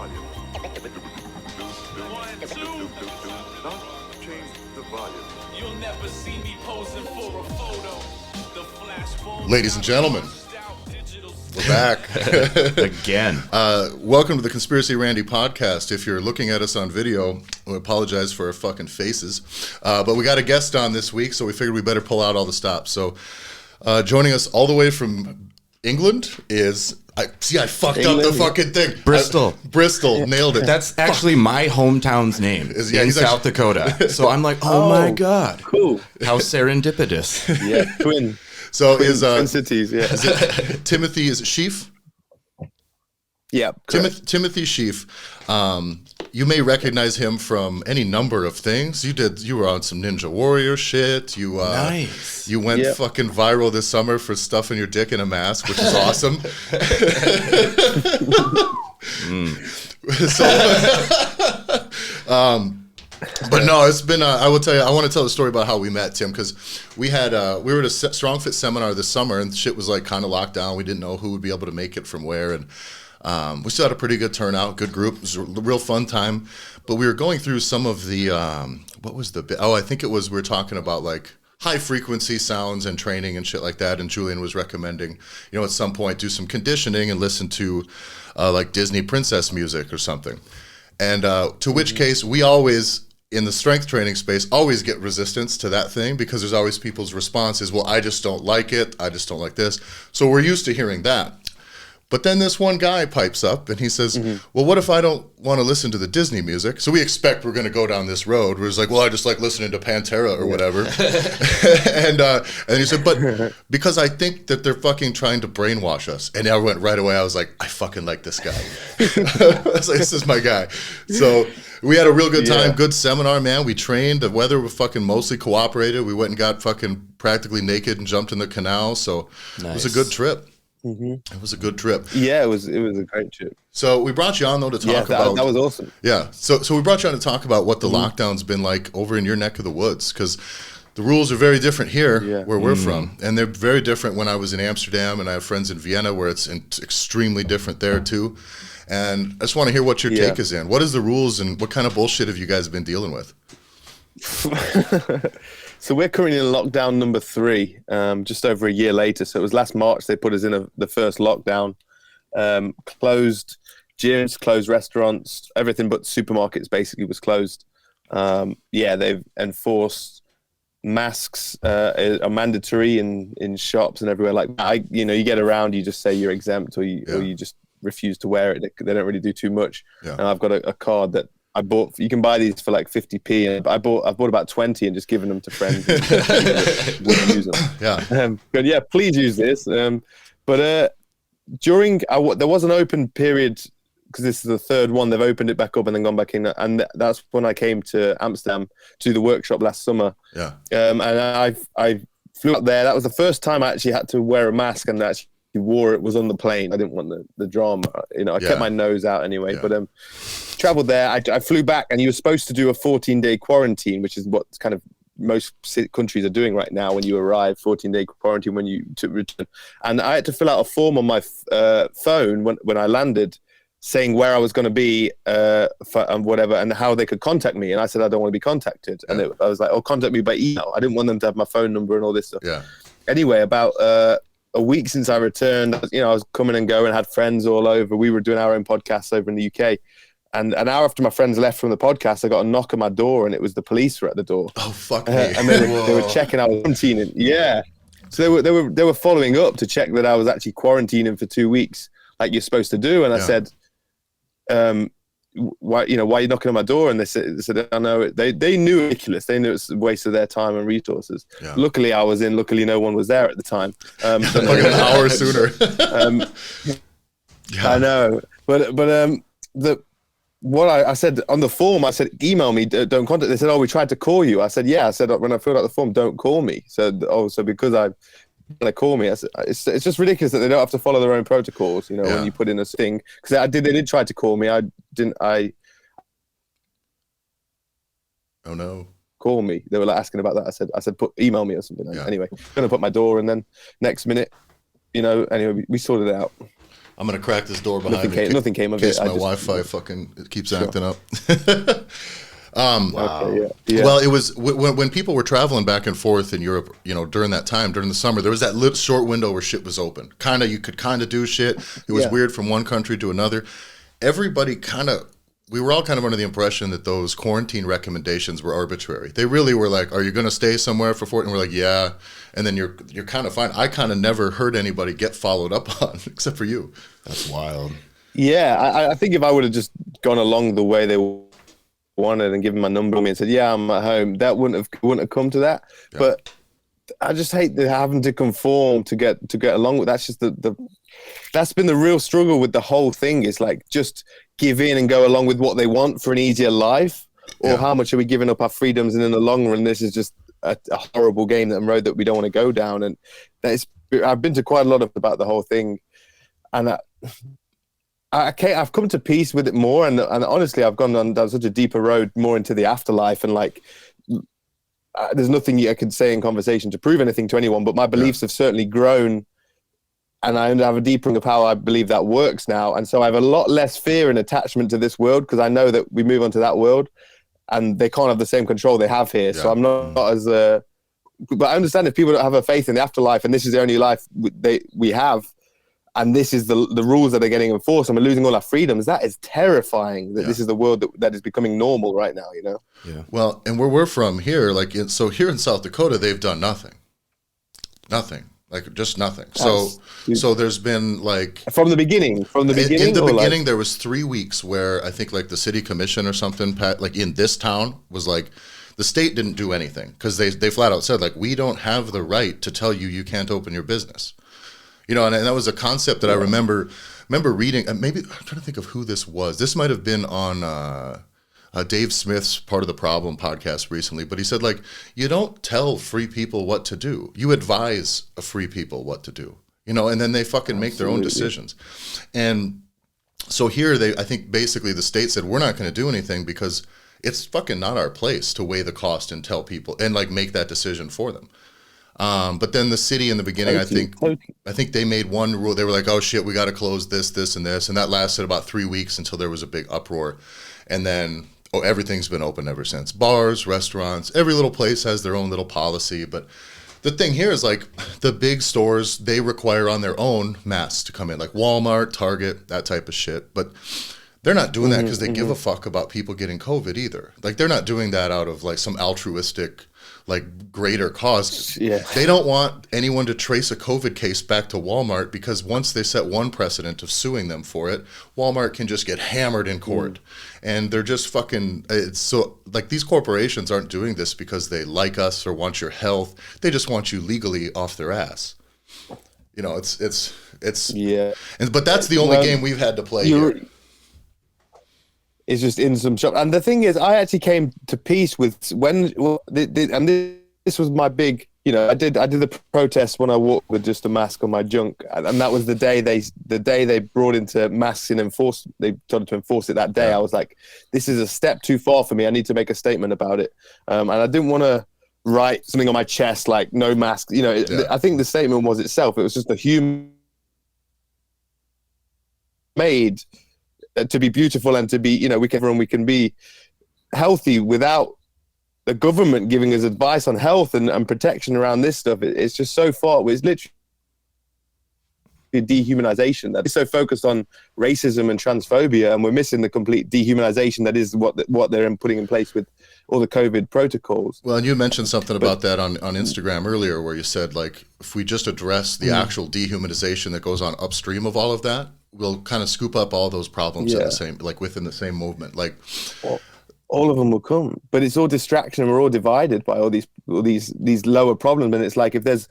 volume. One, two. No, change the volume. You'll never see me posing for a photo. The flashbulb. Ladies and gentlemen, we're back. Again. Welcome to the Conspiracy Randy podcast. If you're looking at us on video, we apologize for our fucking faces. But we got a guest on this week, so we figured we better pull out all the stops. So joining us all the way from England is... I fucked up the fucking thing. Bristol. Bristol, nailed it. That's actually my hometown's name in South Dakota. So I'm like, oh my God. Cool. How serendipitous. Yeah, twin. So twin is cities, yeah. Timothy, is it Shieff? Yeah, Timothy Shieff. You may recognize him from any number of things. You were on some Ninja Warrior shit. Nice. You went fucking viral this summer for stuffing your dick in a mask, which is awesome. But no, it's been. I will tell you. I want to tell the story about how we met, Tim, because we were at a Strong Fit seminar this summer, and shit was like kind of locked down. We didn't know who would be able to make it from where, and we still had a pretty good turnout, good group. It was a real fun time. But we were going through some of the what was the? Oh, I think it was we were talking about like high frequency sounds and training and shit like that. And Julian was recommending, at some point do some conditioning and listen to like Disney princess music or something. And to which case we always, in the strength training space, always get resistance to that thing because there's always people's response is, well, I just don't like it. I just don't like this. So we're used to hearing that. But then this one guy pipes up and he says, well, what if I don't want to listen to the Disney music? So we expect we're going to go down this road where it's like, well, I just like listening to Pantera or whatever. And he said, but because I think that they're fucking trying to brainwash us. And I went right away. I was like, I fucking like this guy. I was like, this is my guy. So we had a real good time, good seminar, man. We trained. The weather was fucking mostly cooperated. We went and got fucking practically naked and jumped in the canal. So It was a good trip. It was a good trip. Yeah, it was a great trip. So we brought you on though to talk about that was awesome. Yeah. So we brought you on to talk about what the lockdown's been like over in your neck of the woods, because the rules are very different here where we're from, and they're very different when I was in Amsterdam, and I have friends in Vienna where it's extremely different there too. And I just want to hear what your take is in. What is the rules and what kind of bullshit have you guys been dealing with? So we're currently in lockdown number 3, just over a year later. So it was last March they put us in the first lockdown. Closed gyms, closed restaurants, everything but supermarkets basically was closed. They've enforced masks are mandatory in shops and everywhere. Like you get around, you just say you're exempt or you just refuse to wear it. They don't really do too much. Yeah. And I've got a card that I bought. You can buy these for like 50p, and I've bought about 20 and just given them to friends. Wouldn't use them. Yeah. But yeah, please use this. But during there was an open period because this is the third one. They've opened it back up and then gone back in, and that's when I came to Amsterdam to do the workshop last summer. Yeah. And I flew up there. That was the first time I actually had to wear a mask, and actually wore it was on the plane. I didn't want the drama. I kept my nose out anyway. But traveled there. I flew back, and you were supposed to do a 14-day quarantine, which is what kind of most countries are doing right now. When you arrive, 14-day quarantine when you return. And I had to fill out a form on my phone when I landed, saying where I was going to be and whatever, and how they could contact me. And I said I don't want to be contacted. And I was like, contact me by email. I didn't want them to have my phone number and all this stuff. Yeah. Anyway, about a week since I returned, I was coming and going, had friends all over. We were doing our own podcasts over in the UK. And an hour after my friends left from the podcast, I got a knock on my door, and it was the police were at the door. Oh, fuck me. And they were checking I was quarantining. Yeah. So they were following up to check that I was actually quarantining for 2 weeks, like you're supposed to do. And I said, why are you knocking on my door? And they said, I know. They knew it was ridiculous. They knew it was a waste of their time and resources. Yeah. Luckily, I was in. Luckily, no one was there at the time. Like an hour sooner. I know. But what I said on the form, I said, email me, don't contact. They said, we tried to call you. I said, yeah. I said, when I filled out the form, don't call me. So because they call me, I said, it's just ridiculous that they don't have to follow their own protocols, when you put in a thing. Because they did try to call me. Oh no. Call me. They were like asking about that. I said, email me or something. Yeah. Anyway, going to put my door, and then next minute, anyway, we sorted it out. I'm gonna crack this door behind me. Nothing came of in case it. my Wi-Fi fucking keeps acting up. Okay, yeah. Well, it was when people were traveling back and forth in Europe, you know, during that time, during the summer, there was that short window where shit was open. You could kind of do shit. It was weird from one country to another. Everybody we were all kind of under the impression that those quarantine recommendations were arbitrary. They really were like, are you going to stay somewhere for 14? And we're like, yeah. And then you're kind of fine. I kind of never heard anybody get followed up on, except for you. That's wild. Yeah, I think if I would have just gone along the way they wanted and given my number to me and said, yeah, I'm at home, that wouldn't have come to that. Yeah. But I just hate having to conform to get along with. That's just that's been the real struggle with the whole thing, is like, just give in and go along with what they want for an easier life, or how much are we giving up our freedoms, and in the long run this is just a horrible road that we don't want to go down. And I've been to quite a lot about the whole thing, and I've come to peace with it more, and honestly I've gone down such a deeper road, more into the afterlife, and like there's nothing I could say in conversation to prove anything to anyone, but my beliefs have certainly grown, and I have a deeper of how I believe that works now. And so I have a lot less fear and attachment to this world, because I know that we move on to that world and they can't have the same control they have here. So I'm not as but I understand if people don't have a faith in the afterlife and this is the only life we have, and this is the rules that are getting enforced, and we're losing all our freedoms. That is terrifying, that this is the world that is becoming normal right now, you know? Yeah. Well, and where we're from here, so here in South Dakota, they've done nothing. Like just nothing. So there's been like from the beginning. In the beginning, there was 3 weeks where I think like the city commission or something, like in this town, was like, the state didn't do anything, because they flat out said, like, we don't have the right to tell you can't open your business. You know, and that was a concept that I remember reading. Maybe I'm trying to think of who this was. This might have been on Dave Smith's Part of the Problem podcast recently, but he said, like, you don't tell free people what to do. You advise free people what to do, you know, and then they fucking make their own decisions. And so here I think basically the state said, we're not going to do anything because it's fucking not our place to weigh the cost and tell people and like make that decision for them. But then the city in the beginning, I think they made one rule. They were like, oh shit, we got to close this, and this. And that lasted about 3 weeks until there was a big uproar. And then, everything's been open ever since. Bars, restaurants, every little place has their own little policy. But the thing here is, like, the big stores, they require on their own masks to come in, like Walmart, Target, that type of shit. But they're not doing that because they give a fuck about people getting COVID either. Like, they're not doing that out of like some altruistic, like, greater cause. Yeah. They don't want anyone to trace a COVID case back to Walmart, because once they set one precedent of suing them for it, Walmart can just get hammered in court. And they're just fucking, it's so, like, these corporations aren't doing this because they like us or want your health. They just want you legally off their ass. You know, it's yeah. But that's the only game we've had to play here. It's just in some shop. And the thing is, I actually came to peace with this was my big, you know, I did the protest when I walked with just a mask on my junk, and that was the day they brought into masks and they started to enforce it that day. Yeah. I was like, this is a step too far for me. I need to make a statement about it. And I didn't want to write something on my chest like no mask. You know, I think the statement was itself. It was just a human made to be beautiful and to be, you know, we can be healthy without the government giving us advice on health and protection around this stuff. It's just so far. It's literally dehumanization that is so focused on racism and transphobia, and we're missing the complete dehumanization that is what they're putting in place with all the COVID protocols. Well, and you mentioned something about that on Instagram earlier, where you said, like, if we just address the actual dehumanization that goes on upstream of all of that, we'll kind of scoop up all those problems within the same movement. Like, all of them will come, but it's all distraction, and we're all divided by all these lower problems. And it's like, if there's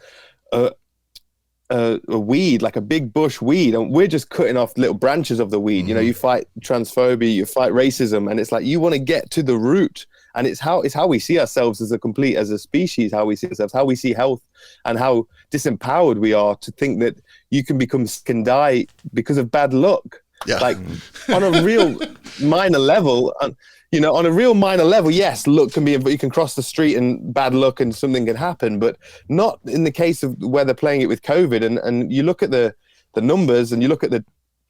a weed, like a big bush weed, and we're just cutting off little branches of the weed. You know, you fight transphobia, you fight racism, and it's like, you want to get to the root. And it's how we see ourselves as a species, how we see ourselves, how we see health, and how disempowered we are to think that you can die because of bad luck. Yeah. Like, on a real minor level, yes, luck can be, but you can cross the street and bad luck and something can happen, but not in the case of where they're playing it with COVID. And you look at the numbers, and you look at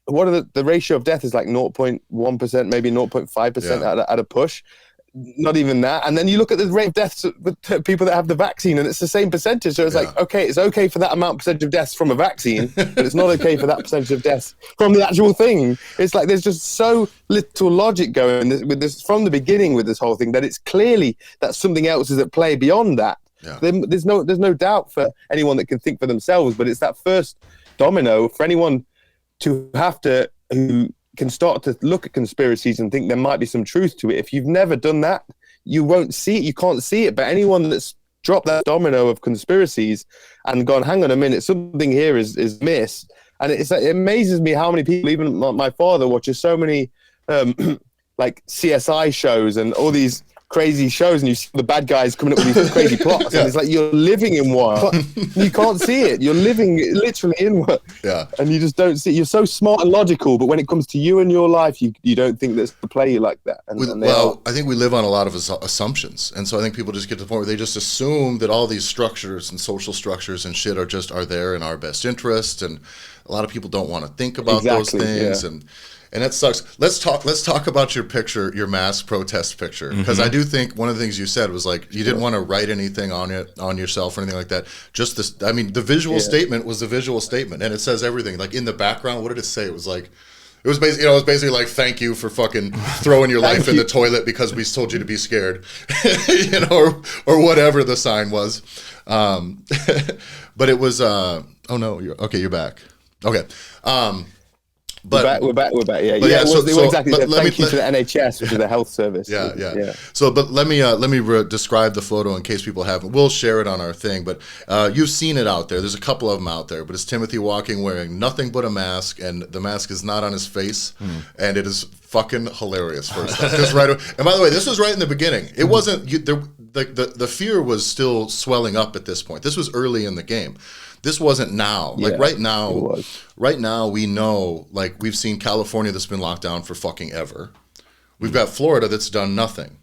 what are the ratio of death is like 0.1%, maybe 0.5% at a push. Not even that. And then you look at the rate of deaths with people that have the vaccine, and it's the same percentage. So it's like, okay, it's okay for that percentage of deaths from a vaccine, but it's not okay for that percentage of deaths from the actual thing. It's like there's just so little logic going with this from the beginning with this whole thing that it's clearly that something else is at play beyond that. Yeah. There's no doubt for anyone that can think for themselves, but it's that first domino for anyone who can start to look at conspiracies and think there might be some truth to it. If you've never done that, you won't see it. You can't see it. But anyone that's dropped that domino of conspiracies and gone, hang on a minute, something here is missed. And it amazes me how many people, even my father, watches so many like CSI shows and all these crazy shows, and you see the bad guys coming up with these crazy plots, and it's like you're living in one. You can't see it. You're living literally in one, and you just don't see it. You're so smart and logical, but when it comes to you and your life, you don't think that's to play you like that. I think we live on a lot of assumptions, and so I think people just get to the point where they just assume that all these structures and social structures and shit are there in our best interest, and a lot of people don't want to think about those things, and that sucks. Let's talk about your picture, your mass protest picture, because I do think one of the things you said was like you didn't want to write anything on yourself or anything like that. Just this, I mean, the visual statement was the visual statement, and it says everything. Like in the background, what did it say? It was basically like, thank you for fucking throwing your life in the toilet because we told you to be scared, or whatever the sign was. But it was oh no, you're back. Okay. But we're back. Yeah, exactly. Thank you to the NHS, which is the health service. Yeah. So, but let me describe the photo in case people haven't. We'll share it on our thing, but you've seen it out there. There's a couple of them out there, but it's Timothy walking wearing nothing but a mask, and the mask is not on his face, and it is fucking hilarious. First off, and by the way, this was right in the beginning. It wasn't the fear was still swelling up at this point. This was early in the game. This wasn't now. Like right now we know, like we've seen California that's been locked down for fucking ever. We've got Florida that's done nothing.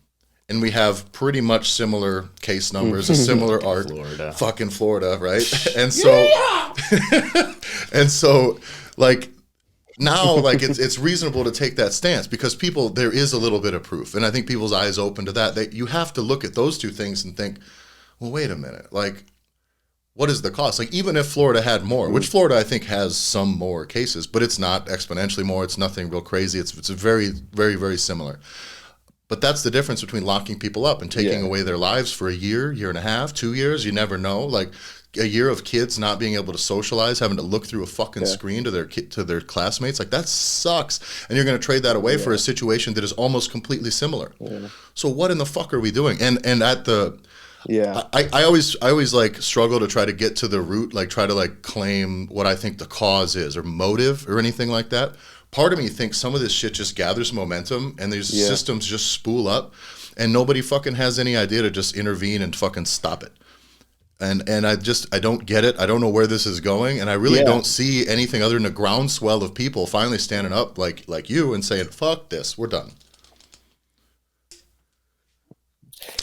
And we have pretty much similar case numbers, a similar art. Fucking Florida, right? And so and so like now like it's reasonable to take that stance because there is a little bit of proof. And I think people's eyes open to that. You have to look at those two things and think, well, wait a minute, like what is the cost? Like, even if Florida had more, which Florida I think has some more cases, but it's not exponentially more. It's nothing real crazy. It's very, very, very similar. But that's the difference between locking people up and taking away their lives for a year, year and a half, 2 years. You never know. Like a year of kids not being able to socialize, having to look through a fucking screen to their classmates. Like that sucks. And you're going to trade that away for a situation that is almost completely similar. Yeah. So what in the fuck are we doing? And at the I always like struggle to try to get to the root, like try to like claim what I think the cause is or motive or anything like that. Part of me thinks some of this shit just gathers momentum and these systems just spool up and nobody fucking has any idea to just intervene and fucking stop it. And I don't get it. I don't know where this is going, and I really don't see anything other than a groundswell of people finally standing up like you and saying, fuck this, we're done.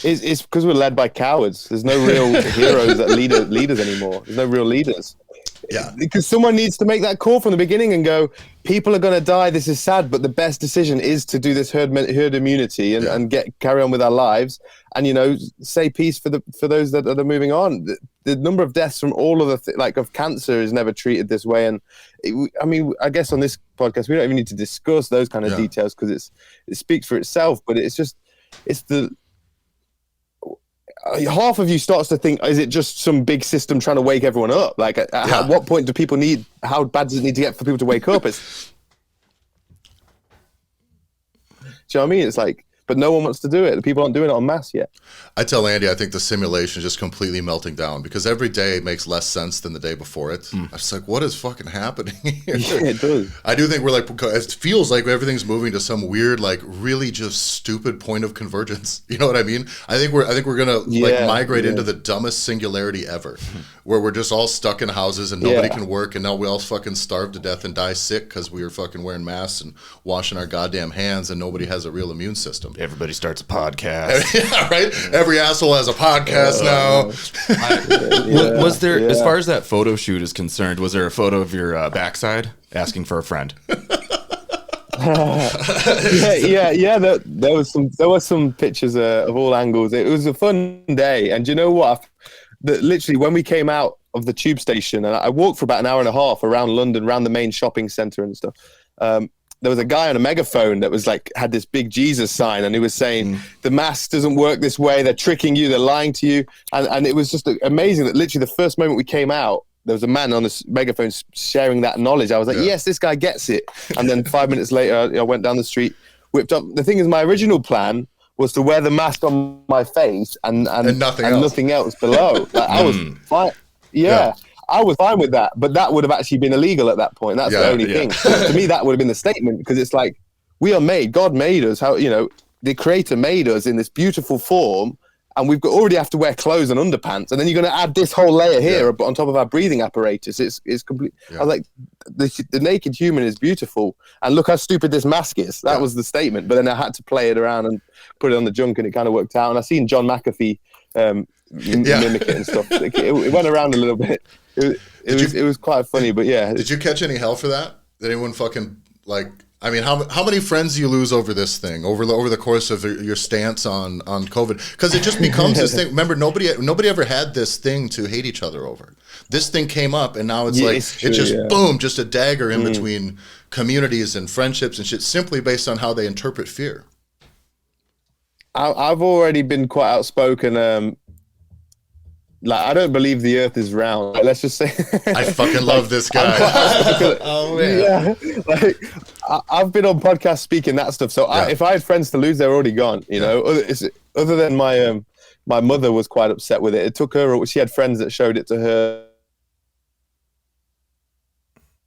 It's because we're led by cowards. There's no real heroes that lead us anymore. There's no real leaders. Yeah. Because someone needs to make that call from the beginning and go, people are going to die. This is sad, but the best decision is to do this herd immunity and carry on with our lives and, say peace for those that are moving on. The number of deaths from all of of cancer is never treated this way. And I guess on this podcast, we don't even need to discuss those kind of details because it speaks for itself, but it's the half of you starts to think, is it just some big system trying to wake everyone up? Like, at what point do people how bad does it need to get for people to wake up? Do you know what I mean? It's like, but no one wants to do it. People aren't doing it en masse yet. I tell Andy, I think the simulation is just completely melting down because every day makes less sense than the day before it. I'm just like, what is fucking happening here? Yeah, it does. I do think we're like, it feels like everything's moving to some weird, like really just stupid point of convergence. You know what I mean? I think we're gonna migrate into the dumbest singularity ever, where we're just all stuck in houses and nobody can work, and now we all fucking starve to death and die sick because we were fucking wearing masks and washing our goddamn hands, and nobody has a real immune system. everybody starts a podcast. Yeah, right? Every asshole has a podcast now. Was there, as far as that photo shoot is concerned, was there a photo of your backside asking for a friend? yeah. There were some pictures of all angles. It was a fun day, and you know what? Literally, when we came out of the tube station, and I walked for about an hour and a half around London, around the main shopping centre and stuff. There was a guy on a megaphone that was like had this big Jesus sign, and he was saying the mask doesn't work this way. They're tricking you. They're lying to you. And it was just amazing that literally the first moment we came out, there was a man on this megaphone sharing that knowledge. I was like, yes, this guy gets it. And then 5 minutes later, I went down the street, whipped up. The thing is, my original plan was to wear the mask on my face and nothing else below. Like, I was fine. Yeah, I was fine with that. But that would have actually been illegal at that point. That's the only thing. So to me, that would have been the statement, because it's like, we are made. God made us. How, the Creator made us in this beautiful form. And we've already have to wear clothes and underpants, and then you're going to add this whole layer here on top of our breathing apparatus. It's complete. I was like, the naked human is beautiful, and look how stupid this mask is. That was the statement. But then I had to play it around and put it on the junk, and it kind of worked out. And I've seen John McAfee mimic it and stuff. It went around a little bit. It was quite funny, but yeah. Did you catch any hell for that? Did anyone fucking like? I mean, how many friends do you lose over this thing, over the course of your stance on COVID? Because it just becomes this thing. Remember, nobody ever had this thing to hate each other over. This thing came up, and now it's boom, just a dagger in between communities and friendships and shit, simply based on how they interpret fear. I've already been quite outspoken. Like, I don't believe the earth is round. Like, let's just say I fucking love this guy. Oh man. Yeah. Like, I've been on podcasts speaking that stuff. So if I had friends to lose, they're already gone. Other than my mother was quite upset with it. It took her. She had friends that showed it to her,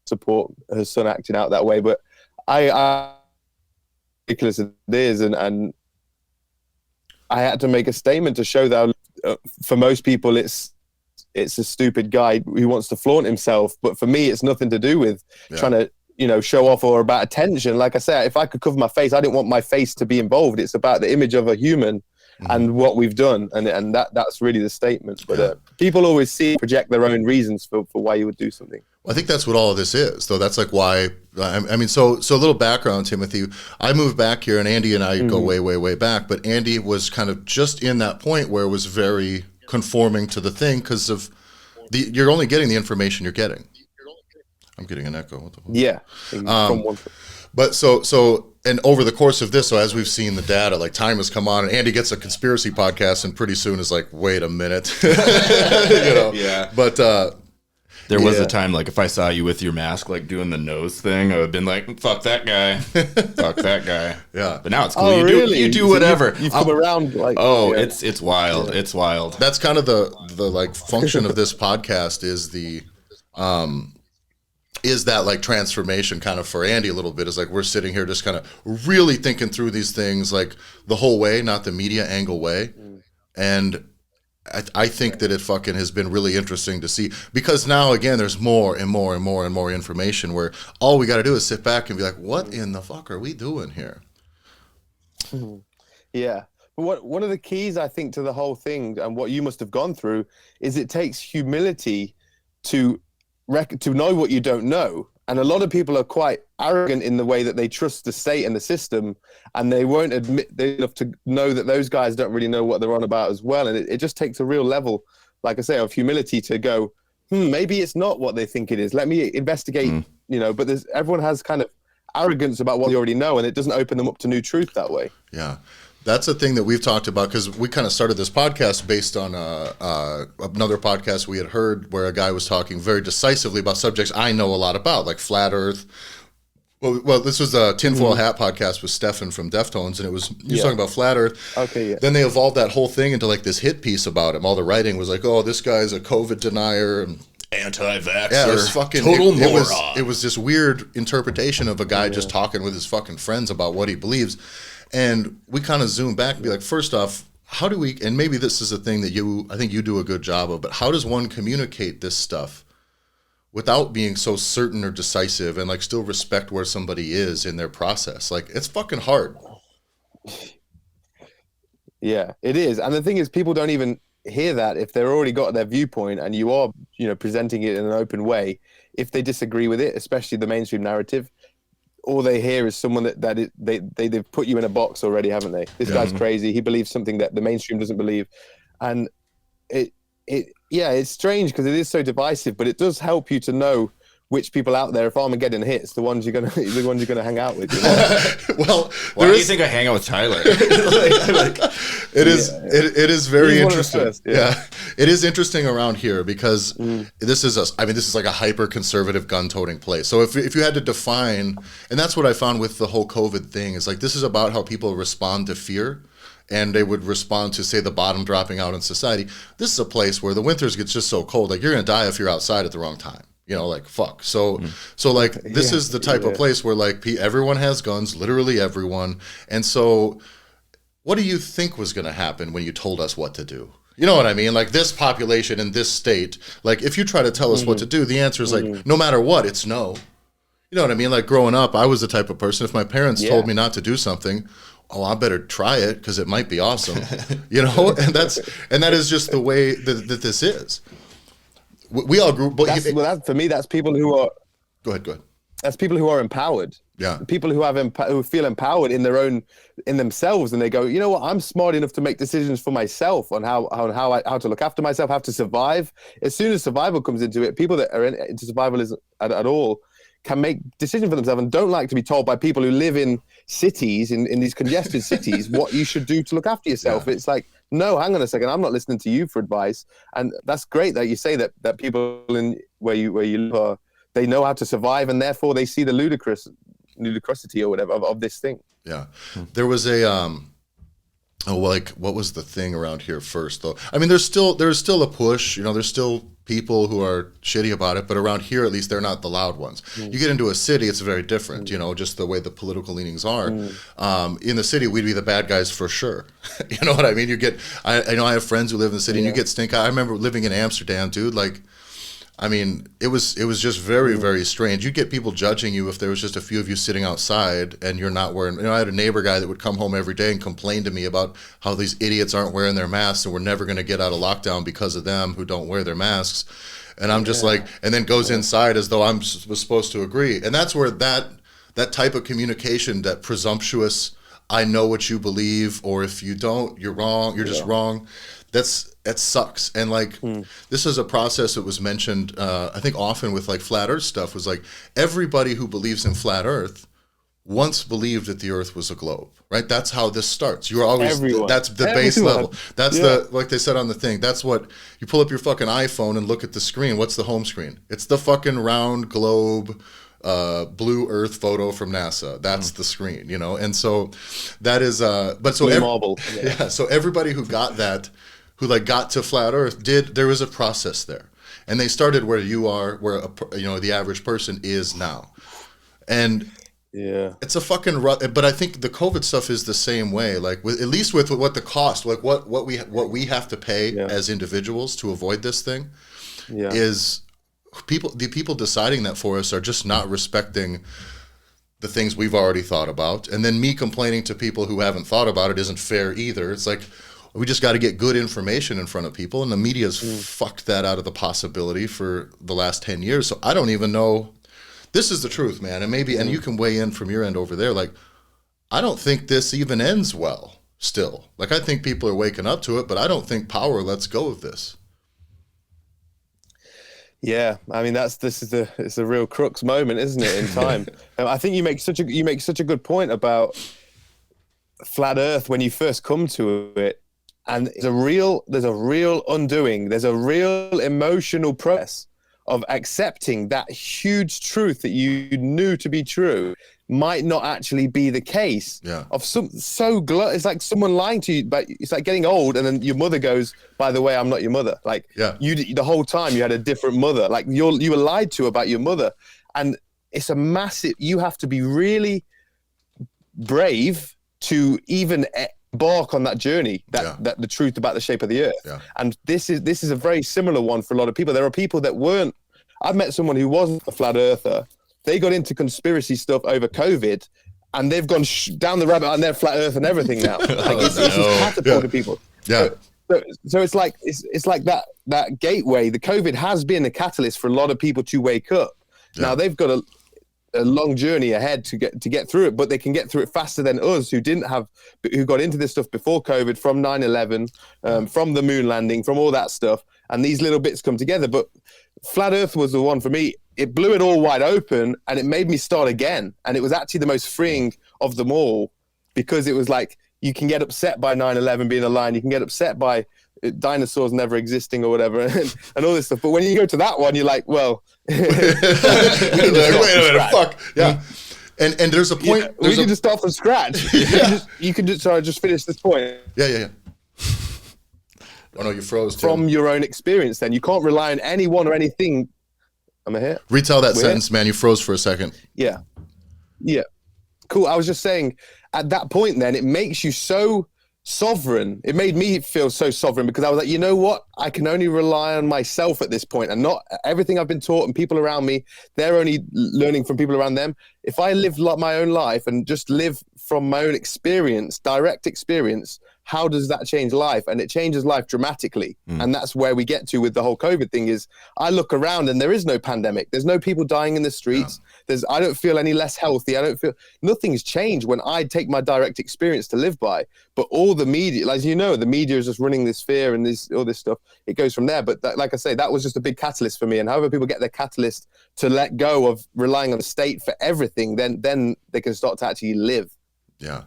support her son acting out that way. But I ridiculous it is, and I had to make a statement to show that. For most people, it's a stupid guy who wants to flaunt himself, but for me, it's nothing to do with trying to show off or about attention. Like I said, if I could cover my face, I didn't want my face to be involved. It's about the image of a human and what we've done, and that's really the statement. But people always project their own reasons for why you would do something. Well, I think that's what all of this is, though. That's like why. I mean, so a little background, Timothy. I moved back here, and Andy and I go way, way, way back. But Andy was kind of just in that point where it was very conforming to the thing because of you're only getting the information you're getting. I'm getting an echo. What the fuck? Yeah. But so and over the course of this, so as we've seen the data, like time has come on, and Andy gets a conspiracy podcast, and pretty soon is like, wait a minute, Yeah. But there was a time, like, if I saw you with your mask, like, doing the nose thing, I would have been like, fuck that guy. Fuck that guy. Yeah. But now it's cool. Oh, really? You do whatever. You've come around, like... Oh, it's wild. It's wild. That's kind of the like function of this podcast is that like transformation kind of for Andy a little bit, is like we're sitting here just kind of really thinking through these things like the whole way, not the media angle way. And I think that it fucking has been really interesting to see, because now again there's more and more and more and more information where all we got to do is sit back and be like, what in the fuck are we doing here? Yeah. But one of the keys, I think, to the whole thing, and what you must have gone through, is it takes humility to know what you don't know. And a lot of people are quite arrogant in the way that they trust the state and the system, and they won't admit they have to know that those guys don't really know what they're on about as well. And it just takes a real level, like I say, of humility to go, maybe it's not what they think it is. Let me investigate, but everyone has kind of arrogance about what they already know, and it doesn't open them up to new truth that way. Yeah. That's a thing that we've talked about, because we kind of started this podcast based on another podcast we had heard where a guy was talking very decisively about subjects I know a lot about, like flat Earth. Well, this was a Tinfoil Hat podcast with Stefan from Deftones, and he was talking about flat Earth. Okay, yeah. Then they evolved that whole thing into like this hit piece about him. All the writing was like, oh, this guy's a COVID denier and anti-vaxxer. Yeah, it was fucking total moron. It was this weird interpretation of a guy just talking with his fucking friends about what he believes. And we kind of zoom back and be like, first off, how do we, and maybe this is a thing that I think you do a good job of, but how does one communicate this stuff without being so certain or decisive and like still respect where somebody is in their process? Like, it's fucking hard. Yeah, it is. And the thing is, people don't even hear that if they're already got their viewpoint and you are, presenting it in an open way. If they disagree with it, especially the mainstream narrative, all they hear is someone they've put you in a box already, haven't they? This guy's crazy. He believes something that the mainstream doesn't believe. And it's strange because it is so divisive, but it does help you to know which people out there, if Armageddon hits, the ones you're gonna hang out with. Well, why do you think I hang out with Tyler? It is very interesting. First, it is interesting around here because this is like a hyper conservative gun toting place. So if you had to define, and that's what I found with the whole COVID thing, is like this is about how people respond to fear. And they would respond to, say, the bottom dropping out in society. This is a place where the winters get just so cold, like you're gonna die if you're outside at the wrong time. Like fuck. So like this is the type of place where like everyone has guns, literally everyone. And so, what do you think was gonna happen when you told us what to do? You know what I mean? Like this population in this state. Like if you try to tell us what to do, the answer is like no matter what, it's no. You know what I mean? Like growing up, I was the type of person. If my parents told me not to do something, I better try it because it might be awesome, and that is just the way that this is. We all grew. But for me, that's people who are. Go ahead. That's people who are empowered. Yeah. People who feel empowered in themselves, and they go, you know what? I'm smart enough to make decisions for myself on how to look after myself, how to survive. As soon as survival comes into it, people that are into survivalism at all can make decisions for themselves and don't like to be told by people who live in cities, in these congested cities, what you should do to look after yourself. Yeah. It's like, no, hang on a second, I'm not listening to you for advice. And that's great that you say that people in where you live they know how to survive, and therefore they see the ludicrosity or whatever of this thing. Yeah, there was a what was the thing around here first though? I mean, there's still a push. There's still people who are shitty about it, but around here at least they're not the loud ones. You get into a city, it's very different. Just the way the political leanings are. In the city, we'd be the bad guys for sure. You know what I mean? I have friends who live in the city, and you get stink eye. I remember living in Amsterdam, dude. Like, I mean, it was just very, very strange. You'd get people judging you if there was just a few of you sitting outside and you're not wearing. I had a neighbor guy that would come home every day and complain to me about how these idiots aren't wearing their masks and we're never going to get out of lockdown because of them who don't wear their masks. And I'm just like, and then goes inside as though was supposed to agree. And that's where that type of communication, that presumptuous, I know what you believe, or if you don't, you're wrong. You're just wrong. That sucks. And like this is a process that was mentioned I think often with like flat earth stuff, was like everybody who believes in flat earth once believed that the earth was a globe, right? That's how this starts. You're always that's the base level. That's like they said on the thing, that's what you pull up your fucking iPhone and look at the screen. What's the home screen? It's the fucking round globe blue earth photo from NASA. That's the screen, and so that is but so so everybody who got that, who like got to flat earth, there was a process there, and they started where you are, where the average person is now. And it's a fucking but I think the COVID stuff is the same way, like at least with what the cost, like what we have to pay as individuals to avoid this thing is the people deciding that for us are just not respecting the things we've already thought about. And then me complaining to people who haven't thought about it isn't fair either. It's like, we just got to get good information in front of people, and the media's fucked that out of the possibility for the last 10 years. So I don't even know. This is the truth, man. And maybe, and you can weigh in from your end over there. Like, I don't think this even ends well still. Like, I think people are waking up to it, but I don't think power lets go of this. Yeah, I mean it's a real crux moment, isn't it, in time? I think you make such a good point about flat Earth when you first come to it, and there's a real undoing. There's a real emotional process of accepting that huge truth that you knew to be true might not actually be the case. Yeah. It's like someone lying to you, but it's like getting old, and then your mother goes, "By the way, I'm not your mother." Like, the whole time you had a different mother. Like you were lied to about your mother, and it's a massive. You have to be really brave to even embark on that journey. That the truth about the shape of the Earth. Yeah. And this is a very similar one for a lot of people. There are people that weren't. I've met someone who wasn't a flat earther. They got into conspiracy stuff over COVID, and they've gone down the rabbit hole and they're flat Earth and everything now. Like it's just catapulted people. Yeah. So it's like that gateway. The COVID has been a catalyst for a lot of people to wake up. Yeah. Now they've got a long journey ahead to get through it, but they can get through it faster than us who got into this stuff before COVID, from 9/11, from the moon landing, from all that stuff, and these little bits come together. But flat Earth was the one for me. It blew it all wide open, and it made me start again. And it was actually the most freeing of them all, because it was like, you can get upset by 9/11 being a lie, you can get upset by dinosaurs never existing or whatever, and all this stuff. But when you go to that one, you're like, well, wait a minute, fuck, yeah. And there's a point. Yeah, we can just start from scratch. You can just sorry, just finish this point. Yeah. Oh no, you froze. From your own experience, then you can't rely on anyone or anything. Am I here? Retell that sentence, man. You froze for a second. Yeah. Cool. I was just saying, at that point, then it makes you so sovereign. It made me feel so sovereign, because I was like, you know what? I can only rely on myself at this point, and not everything I've been taught, and people around me, they're only learning from people around them. If I live my own life and just live from my own experience, direct experience, how does that change life? And it changes life dramatically. And that's where we get to with the whole COVID thing. Is I look around and there is no pandemic. There's no people dying in the streets. I don't feel any less healthy. Nothing's changed when I take my direct experience to live by. But all the media, as you know, the media is just running this fear and all this stuff. It goes from there. But like I say, that was just a big catalyst for me. And however people get their catalyst to let go of relying on the state for everything, then they can start to actually live. Yeah.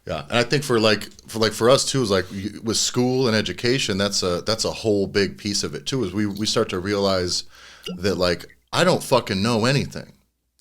And I think for us too, is like with school and education, that's a whole big piece of it too, is we start to realize that, like, I don't fucking know anything.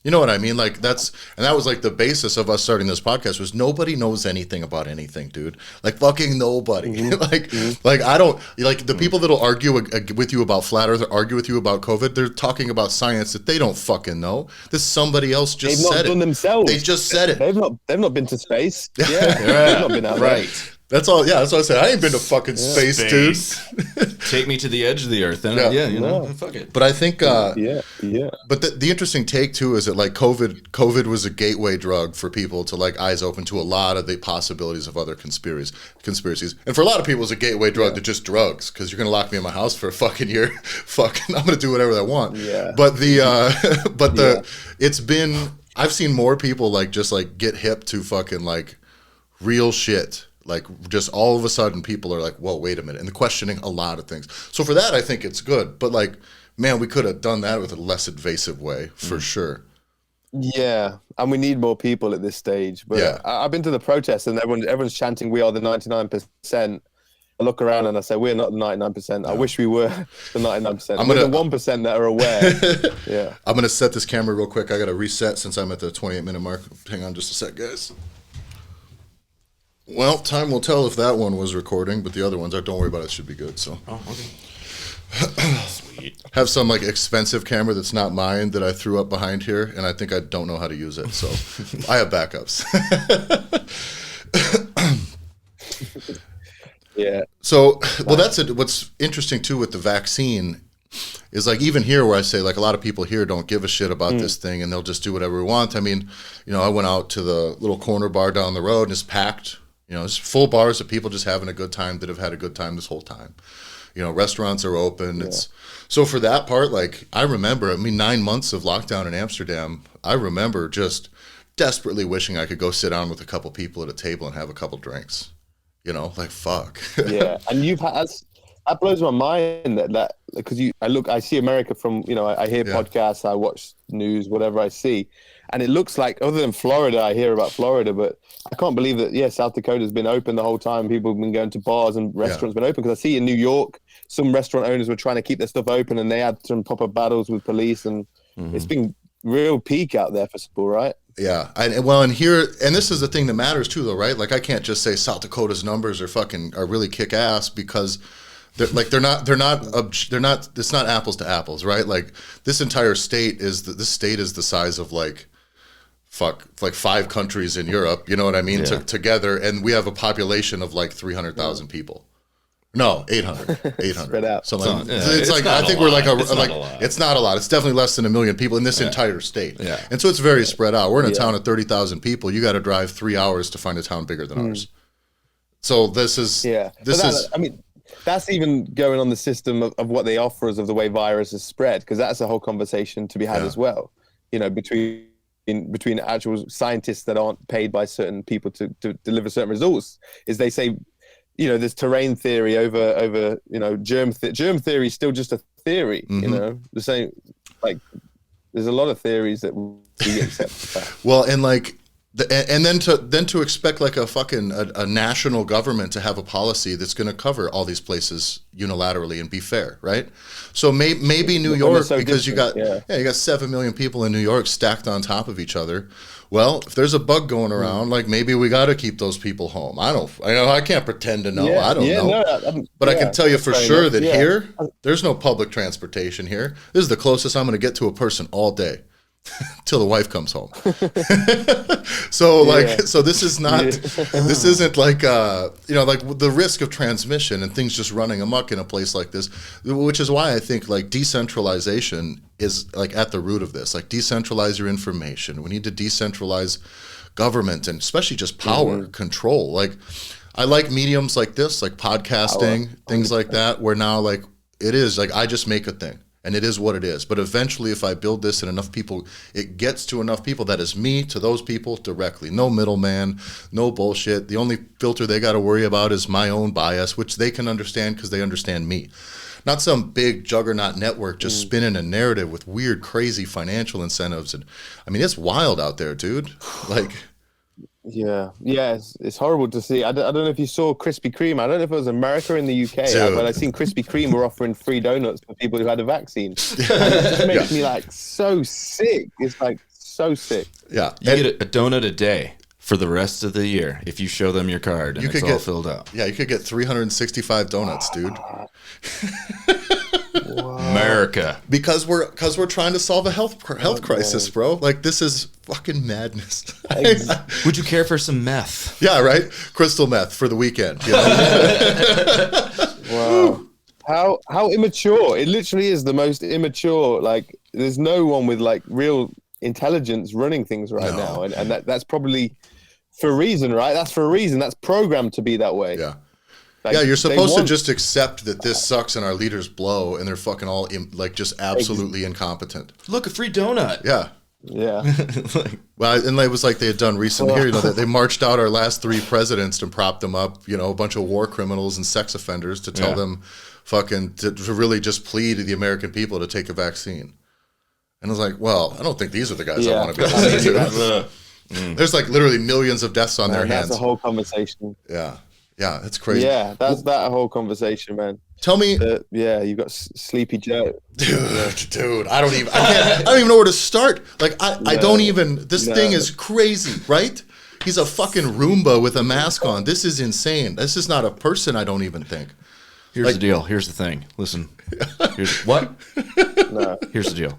You know what I mean? Like that was like the basis of us starting this podcast, was nobody knows anything about anything, dude. Like fucking nobody. Like I don't, like the people that'll argue with you about flat Earth or argue with you about COVID, they're talking about science that they don't fucking know. This somebody else just said it. They've not done themselves. They just said it. They've not been to space. Yeah. They've not been out there. Right. That's all. Yeah, that's what I said. I ain't been to fucking space, dude. Take me to the edge of the earth. Then, fuck it. But I think, yeah. But the interesting take too is that, like, COVID was a gateway drug for people to, like, eyes open to a lot of the possibilities of other conspiracies. And for a lot of people, it's a gateway drug to just drugs, because you're gonna lock me in my house for a fucking year. Fucking, I'm gonna do whatever I want. Yeah. But it's been. I've seen more people just get hip to fucking like real shit. Like, just all of a sudden people are like, whoa, wait a minute, and they're questioning a lot of things. So for that, I think it's good. But, like, man, we could have done that with a less invasive way, for sure. Yeah, and we need more people at this stage. But I've been to the protests, and everyone's chanting, "We are the 99%." I look around and I say, we're not the 99%. No. I wish we were the 99%. We're the 1% that are aware. Yeah. I'm gonna set this camera real quick. I gotta reset since I'm at the 28-minute mark. Hang on just a sec, guys. Well, time will tell if that one was recording, but the other ones are. Don't worry about it. It should be good. So. Oh, okay. Sweet. Have some expensive camera that's not mine that I threw up behind here, and I think I don't know how to use it. So I have backups. Yeah. So, well, that's it. What's interesting too with the vaccine is, like, even here where I say, like, a lot of people here don't give a shit about this thing and they'll just do whatever we want. I mean, I went out to the little corner bar down the road and it's packed. It's full bars of people just having a good time that have had a good time this whole time. Restaurants are open. Yeah. So for that part, like, I remember, 9 months of lockdown in Amsterdam, I remember just desperately wishing I could go sit down with a couple people at a table and have a couple drinks. Like, fuck. Yeah, and that blows my mind that because I see America from, I hear podcasts, I watch news, whatever I see, and it looks like, other than Florida, I hear about Florida, but I can't believe that, South Dakota's been open the whole time. People have been going to bars and restaurants been open, because I see in New York, some restaurant owners were trying to keep their stuff open and they had some proper battles with police, and it's been real peak out there for people, right? Yeah, and here, and this is the thing that matters too, though, right? Like, I can't just say South Dakota's numbers are really kick ass, because they're not. It's not apples to apples, right? Like, this entire state is the size of like 5 countries in Europe. You know what I mean? Together, and we have a population of like 300,000 people. No, 800. 800. Spread out. So like, Yeah, it's like not I think a we're lot. like It's not a lot. it's not a lot. It's definitely less than 1 million people in this entire state. Yeah. And so it's very spread out. We're in a town of 30,000 people. You got to drive 3 hours to find a town bigger than ours. So this is I mean, that's even going on the system of what they offer us of the way viruses spread, because that's a whole conversation to be had as well. You know, between actual scientists that aren't paid by certain people to deliver certain results, is they say, you know, there's terrain theory over you know, germ theory is still just a theory. You know, the same, like there's a lot of theories that we accept. well, and like. And then to expect like a fucking a national government to have a policy that's going to cover all these places unilaterally and be fair, right? So maybe New York, because you got you got 7 million people in New York stacked on top of each other. Well, if there's a bug going around, like maybe we got to keep those people home. I can't pretend to know. I don't know. But I can tell you for sure that here, there's no public transportation here. This is the closest I'm going to get to a person all day. Till the wife comes home. So this is not this isn't like you know, like the risk of transmission and things just running amok in a place like this, which is why I think like decentralization is like at the root of this. Like decentralize your information. We need to decentralize government and especially just power control. Like I like mediums like this, like podcasting, things like that, where now like it is like I just make a thing. And it is what it is. But eventually, if I build this and enough people, it gets to enough people that is me to those people directly. No middleman, no bullshit. The only filter they got to worry about is my own bias, which they can understand because they understand me. Not some big juggernaut network just spinning a narrative with weird, crazy financial incentives. And I mean, it's wild out there, dude. Like... Yeah, it's horrible to see. I don't know if you saw Krispy Kreme. I don't know if it was America or in the UK, but I seen Krispy Kreme were offering free donuts for people who had a vaccine. And it just makes me like so sick. It's like so sick. Yeah, you get a donut a day for the rest of the year if you show them your card and it's all filled out. Yeah, you could get 365 donuts, dude. America, because we're trying to solve a health crisis, bro. Like this is fucking madness. Would you care for some meth? Yeah, right. Crystal meth for the weekend. You know? Wow, how immature! It literally is the most immature. Like there's no one with like real intelligence running things right now, and that's probably for a reason, right? That's for a reason. That's programmed to be that way. Yeah. Like, you're supposed to just accept that this sucks and our leaders blow and they're fucking all like just absolutely incompetent. Look, a free donut. Yeah. Well, and it was like they had done recently here. You know, they marched out our last 3 presidents to prop them up. You know, a bunch of war criminals and sex offenders to tell them fucking to really just plead to the American people to take a vaccine. And I was like, well, I don't think these are the guys I want to be listening to. There's like literally millions of deaths on their hands. That's a whole conversation. Yeah, that's crazy. Yeah, that's that whole conversation, man. Tell me, you got Sleepy Joe, dude. I don't even know where to start. Like, I don't even. This thing is crazy, right? He's a fucking Roomba with a mask on. This is insane. This is not a person. I don't even think. Here's the deal. Here's the thing. Listen. Here's what? No. Here's the deal.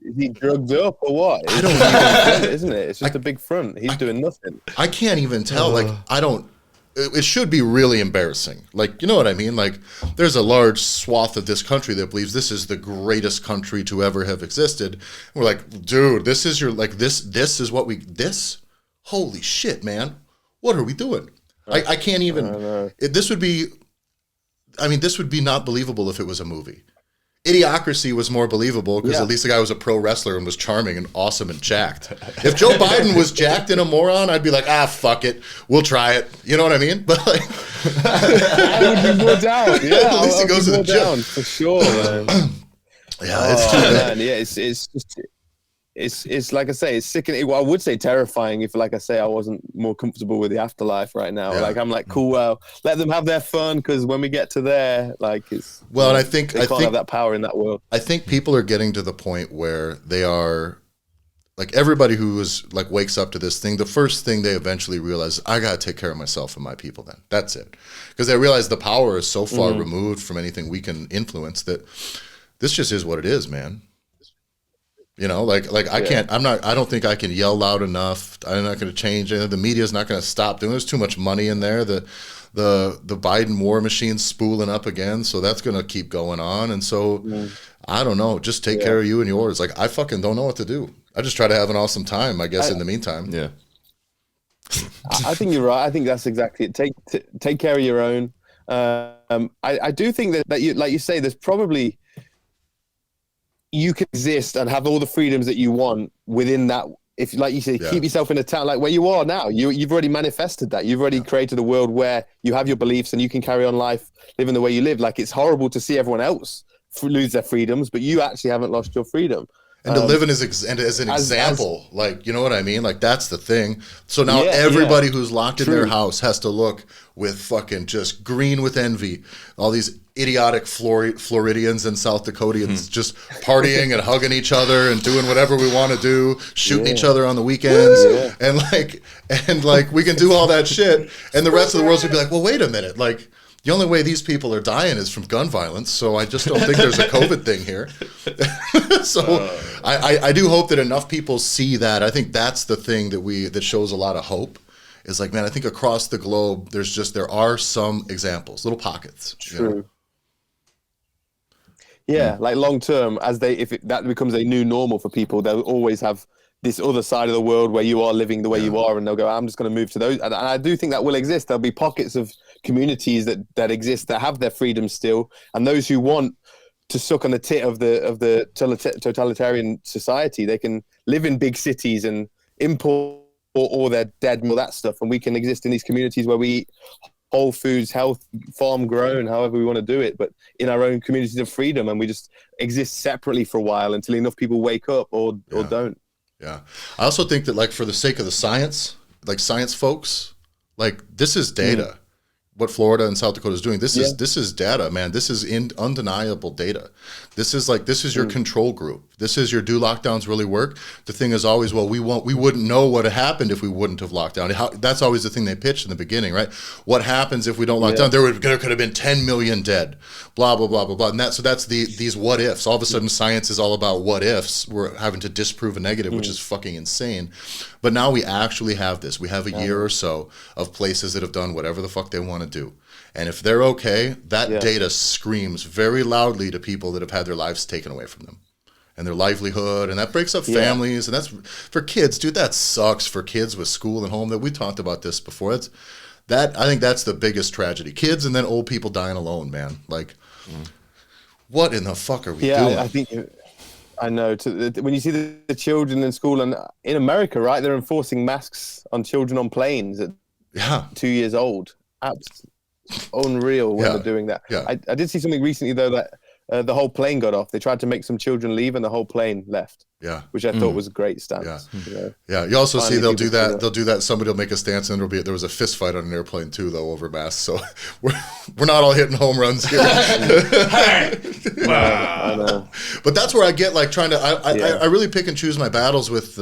Is he drugged up or what? I don't know. Isn't it? It's just a big front. He's doing nothing. I can't even tell. Like, I don't. It should be really embarrassing. Like, you know what I mean? Like, there's a large swath of this country that believes this is the greatest country to ever have existed. And we're like, dude, this is your, like, this is what this? Holy shit, man. What are we doing? I can't even. This would be not believable if it was a movie. Idiocracy was more believable because at least the guy was a pro wrestler and was charming and awesome and jacked. If Joe Biden was jacked and a moron, I'd be like, fuck it. We'll try it. You know what I mean? But like, I would be more down. Yeah, at least he goes to the gym. For sure, man. It's too bad. Man. Yeah, it's like I say, it's sickening. Well, I would say terrifying if, like I say, I wasn't more comfortable with the afterlife right now. Like I'm like, cool, well, let them have their fun because when we get to there, like it's well, and I think they can't have that power in that world. I think people are getting to the point where they are like everybody who is like wakes up to this thing. The first thing they eventually realize, I gotta take care of myself and my people. Then that's it, because they realize the power is so far removed from anything we can influence that this just is what it is, man. You know, like I can't. I don't think I can yell loud enough. I'm not going to change anything. The media's not going to stop doing. There's too much money in there. The Biden war machine's spooling up again, so that's going to keep going on. And so I don't know. Just take care of you and yours. Like I fucking don't know what to do. I just try to have an awesome time, I guess. In the meantime, Yeah. I think you're right. I think that's exactly it. Take care of your own. I do think that you, like you say, there's probably, you can exist and have all the freedoms that you want within that. If, like you say, keep yourself in a town like where you are now. You've already manifested that. You've already created a world where you have your beliefs and you can carry on life living the way you live. Like, it's horrible to see everyone else lose their freedoms, but you actually haven't lost your freedom. And to live in as an example, like, you know what I mean? Like, that's the thing. So now everybody who's locked in their house has to look with fucking just green with envy. All these idiotic Floridians and South Dakotans just partying and hugging each other and doing whatever we want to do, shooting each other on the weekends. And like we can do all that shit. And the rest of the world's gonna be like, well, wait a minute. Like, the only way these people are dying is from gun violence, so I just don't think there's a COVID thing here. So I do hope that enough people see that. I think that's the thing that shows a lot of hope. Is like, man, I think across the globe, there are some examples, little pockets. True. You know? Yeah, like long term, if that becomes a new normal for people, they'll always have this other side of the world where you are living the way you are, and they'll go, I'm just going to move to those. And I do think that will exist. There'll be pockets of communities that exist that have their freedom still, and those who want to suck on the tit of the totalitarian society, they can live in big cities and import all their dead and all that stuff, and we can exist in these communities where we eat whole foods, health, farm grown, however we want to do it, but in our own communities of freedom, and we just exist separately for a while until enough people wake up or don't. Yeah. I also think that, like, for the sake of the science, like science folks, like, this is data. What Florida and South Dakota is doing, this is data, man. This is undeniable data. This is your control group. This is your do lockdowns really work? The thing is always, well, we wouldn't know what had happened if we wouldn't have locked down. That's always the thing they pitch in the beginning, right? What happens if we don't lock down? There could have been 10 million dead, blah, blah, blah, blah, blah. And that's these what ifs. All of a sudden, science is all about what ifs. We're having to disprove a negative, which is fucking insane. But now we actually have this. We have a year or so of places that have done whatever the fuck they want to do. And if they're okay, that data screams very loudly to people that have had their lives taken away from them and their livelihood. And that breaks up families. And that's for kids, dude, that sucks for kids with school and home. That we talked about this before. I think that's the biggest tragedy. Kids and then old people dying alone, man. Like, what in the fuck are we doing? I think... I know. When you see the children in school, and in America, right, they're enforcing masks on children on planes at 2 years old. Unreal when they're doing that. Yeah. I did see something recently, though, that the whole plane got off. They tried to make some children leave, and the whole plane left. Yeah, which I thought was a great stance. Yeah. You also see they'll do that. They'll do that. Somebody will make a stance, and there was a fist fight on an airplane too, though, over masks. So we're not all hitting home runs here. I know. But that's where I get like trying to. I really pick and choose my battles with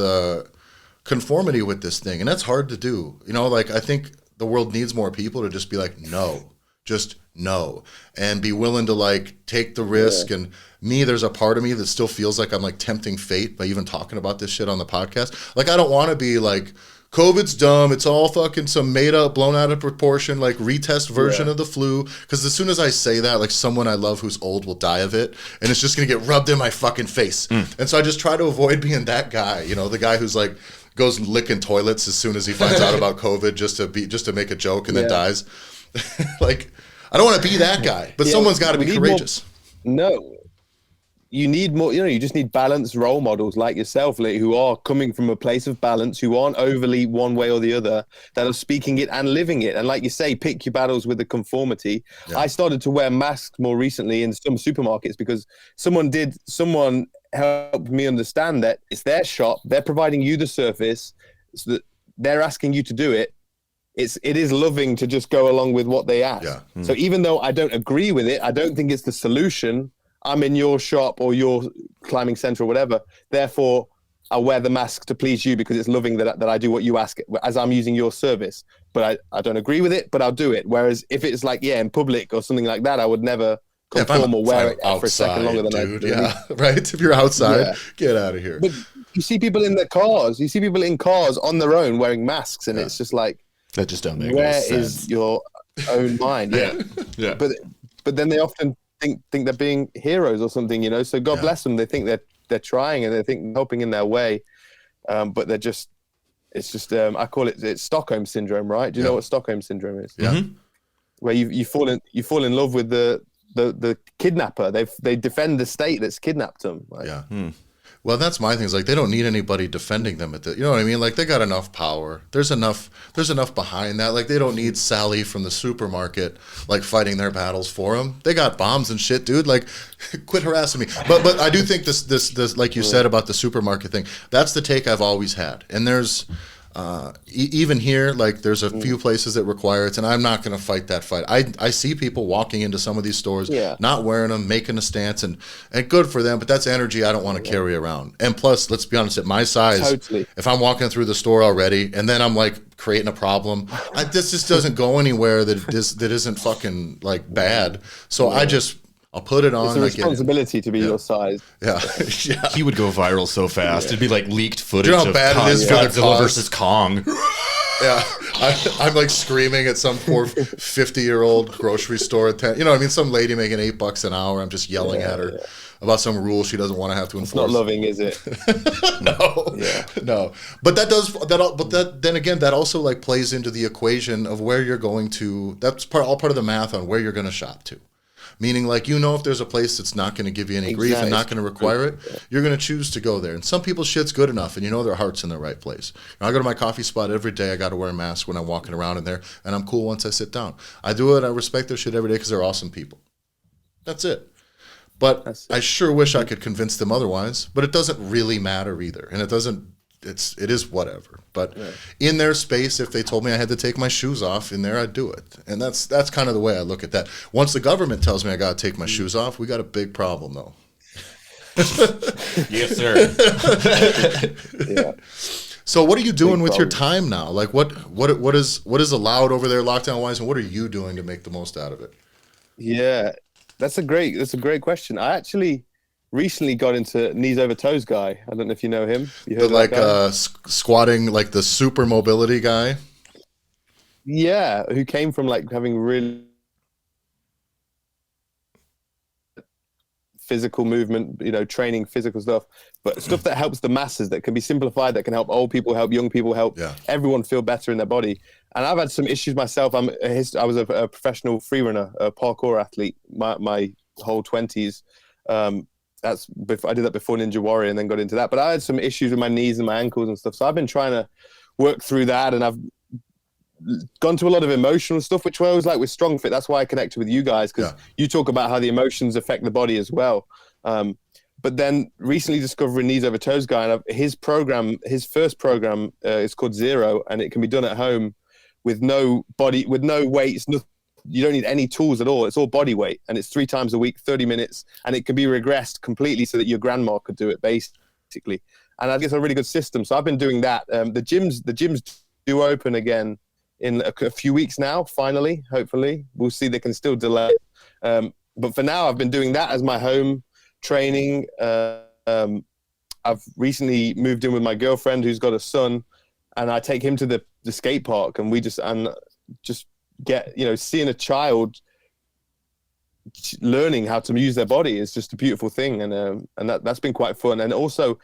conformity with this thing, and that's hard to do. You know, like I think the world needs more people to just be like, no, just no, and be willing to like take the risk. And me, there's a part of me that still feels like I'm like tempting fate by even talking about this shit on the podcast. Like, I don't want to be like, COVID's dumb. It's all fucking some made up, blown out of proportion, like retest version of the flu. Because as soon as I say that, like someone I love who's old will die of it, and it's just gonna get rubbed in my fucking face. And so I just try to avoid being that guy. You know, the guy who's like goes licking toilets as soon as he finds out about COVID just to make a joke and then dies. Like, I don't want to be that guy, but someone's got to be courageous. You need more, you just need balanced role models like yourself, who are coming from a place of balance, who aren't overly one way or the other, that are speaking it and living it. And like you say, pick your battles with the conformity. I started to wear masks more recently in some supermarkets because someone helped me understand that it's their shop. They're providing you the service. So that they're asking you to do it. It is loving to just go along with what they ask. So even though I don't agree with it, I don't think it's the solution. I'm in your shop or your climbing center or whatever. Therefore, I wear the mask to please you because it's loving that I do what you ask as I'm using your service. But I don't agree with it, but I'll do it. Whereas if it's like, in public or something like that, I would never If I'm conform or wear it outside, for a second longer than dude, I do. yeah, right. If you're outside, Yeah. get out of here. But you see people in their cars. You see people in cars on their own wearing masks, and it's just like, That just don't make where any is sense. your own mind? Yeah. Yeah. But then they often think they're being heroes or something, you know. So God bless them. They think they're trying and they think they're helping in their way, but they're just. It's just I call it's Stockholm Syndrome, right? Do you know what Stockholm Syndrome is? Yeah. Where you fall in love with the kidnapper. They defend the state that's kidnapped them. Like, Yeah. Well, that's my thing. Is like they don't need anybody defending them at the. You know what I mean? Like they got enough power. There's enough behind that. Like they don't need Sally from the supermarket like fighting their battles for them. They got bombs and shit, dude. Like, quit harassing me. But I do think this like you said about the supermarket thing. That's the take I've always had. And there's. Even here, like there's a few places that require it, and I'm not going to fight that fight. I see people walking into some of these stores, not wearing them, making a stance, and good for them. But that's energy I don't want to carry around. And plus, let's be honest, at my size, if I'm walking through the store already, and then I'm like creating a problem, this just doesn't go anywhere that isn't fucking like bad. So I'll put it on. It's a responsibility to be your size. Yeah. He would go viral so fast. It'd be like leaked footage You know how of bad it is for the Godzilla cause? versus Kong. Yeah, I'm like screaming at some poor 50-year-old grocery store attendant. You know what I mean? Some lady making $8 an hour. I'm just yelling at her about some rule she doesn't want to have to enforce. It's not loving, is it? No. Yeah. No. But then again, that also like plays into the equation of where you're going to. That's all part of the math on where you're going to shop to. Meaning, like, you know, if there's a place that's not going to give you any grief and not going to require it, you're going to choose to go there. And some people's shit's good enough, and you know their heart's in the right place. You know, I go to my coffee spot every day. I got to wear a mask when I'm walking around in there, and I'm cool once I sit down. I do it. I respect their shit every day because they're awesome people. That's it. But I sure wish I could convince them otherwise. But it doesn't really matter either, and it is whatever. But in their space, if they told me I had to take my shoes off in there, I'd do it. And that's kind of the way I look at that. Once the government tells me I got to take my shoes off, we got a big problem, though. Yes, sir. Yeah. So what are you doing with your time now? Like what is allowed over there lockdown wise, and what are you doing to make the most out of it? Yeah, that's a great question. I actually recently got into knees over toes guy. I don't know if you know him. You heard of that guy? Squatting, like the super mobility guy. Yeah, who came from like having really physical movement, you know, training physical stuff, but stuff that helps the masses, that can be simplified, that can help old people, help young people, help everyone feel better in their body. And I've had some issues myself. I was a professional free runner, a parkour athlete, my whole 20s. I did that before Ninja Warrior and then got into that. But I had some issues with my knees and my ankles and stuff. So I've been trying to work through that, and I've gone to a lot of emotional stuff, which I always like with Strong Fit. That's why I connected with you guys, because you talk about how the emotions affect the body as well. But then recently discovering Knees Over Toes guy, and his first program is called Zero, and it can be done at home with no weights, you don't need any tools at all. It's all body weight, and it's 3 times a week, 30 minutes, and it can be regressed completely so that your grandma could do it basically. And I think it's a really good system. So I've been doing that. The gyms do open again in a few weeks now. Finally, hopefully, we'll see. They can still delay, but for now, I've been doing that as my home training. I've recently moved in with my girlfriend who's got a son, and I take him to the skate park, and we just get, you know, seeing a child learning how to use their body is just a beautiful thing, and that's been quite fun. And also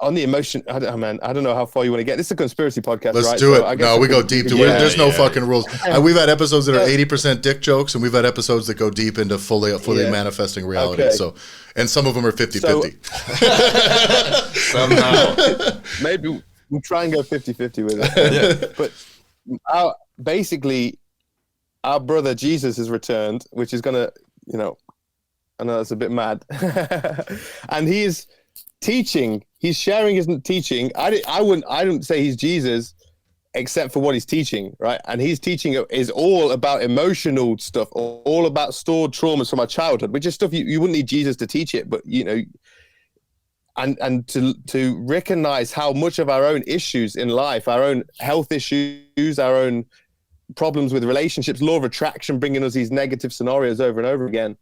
on the emotion, I don't know how far you want to get. This is a conspiracy podcast. Let's right? do it. So No, we go deep. There's no fucking rules. We've had episodes that are 80% dick jokes, and we've had episodes that go deep into fully manifesting reality. Okay. So, and some of them are 50-50. Somehow. Maybe we'll try and go 50-50 with it. But basically, our brother Jesus has returned, which is gonna, you know, I know that's a bit mad, and he is teaching. He's sharing his teaching. I don't say he's Jesus, except for what he's teaching, right? And his teaching is all about emotional stuff, all about stored traumas from our childhood, which is stuff you wouldn't need Jesus to teach it, but you know. And to recognize how much of our own issues in life, our own health issues, our own problems with relationships, law of attraction bringing us these negative scenarios over and over again,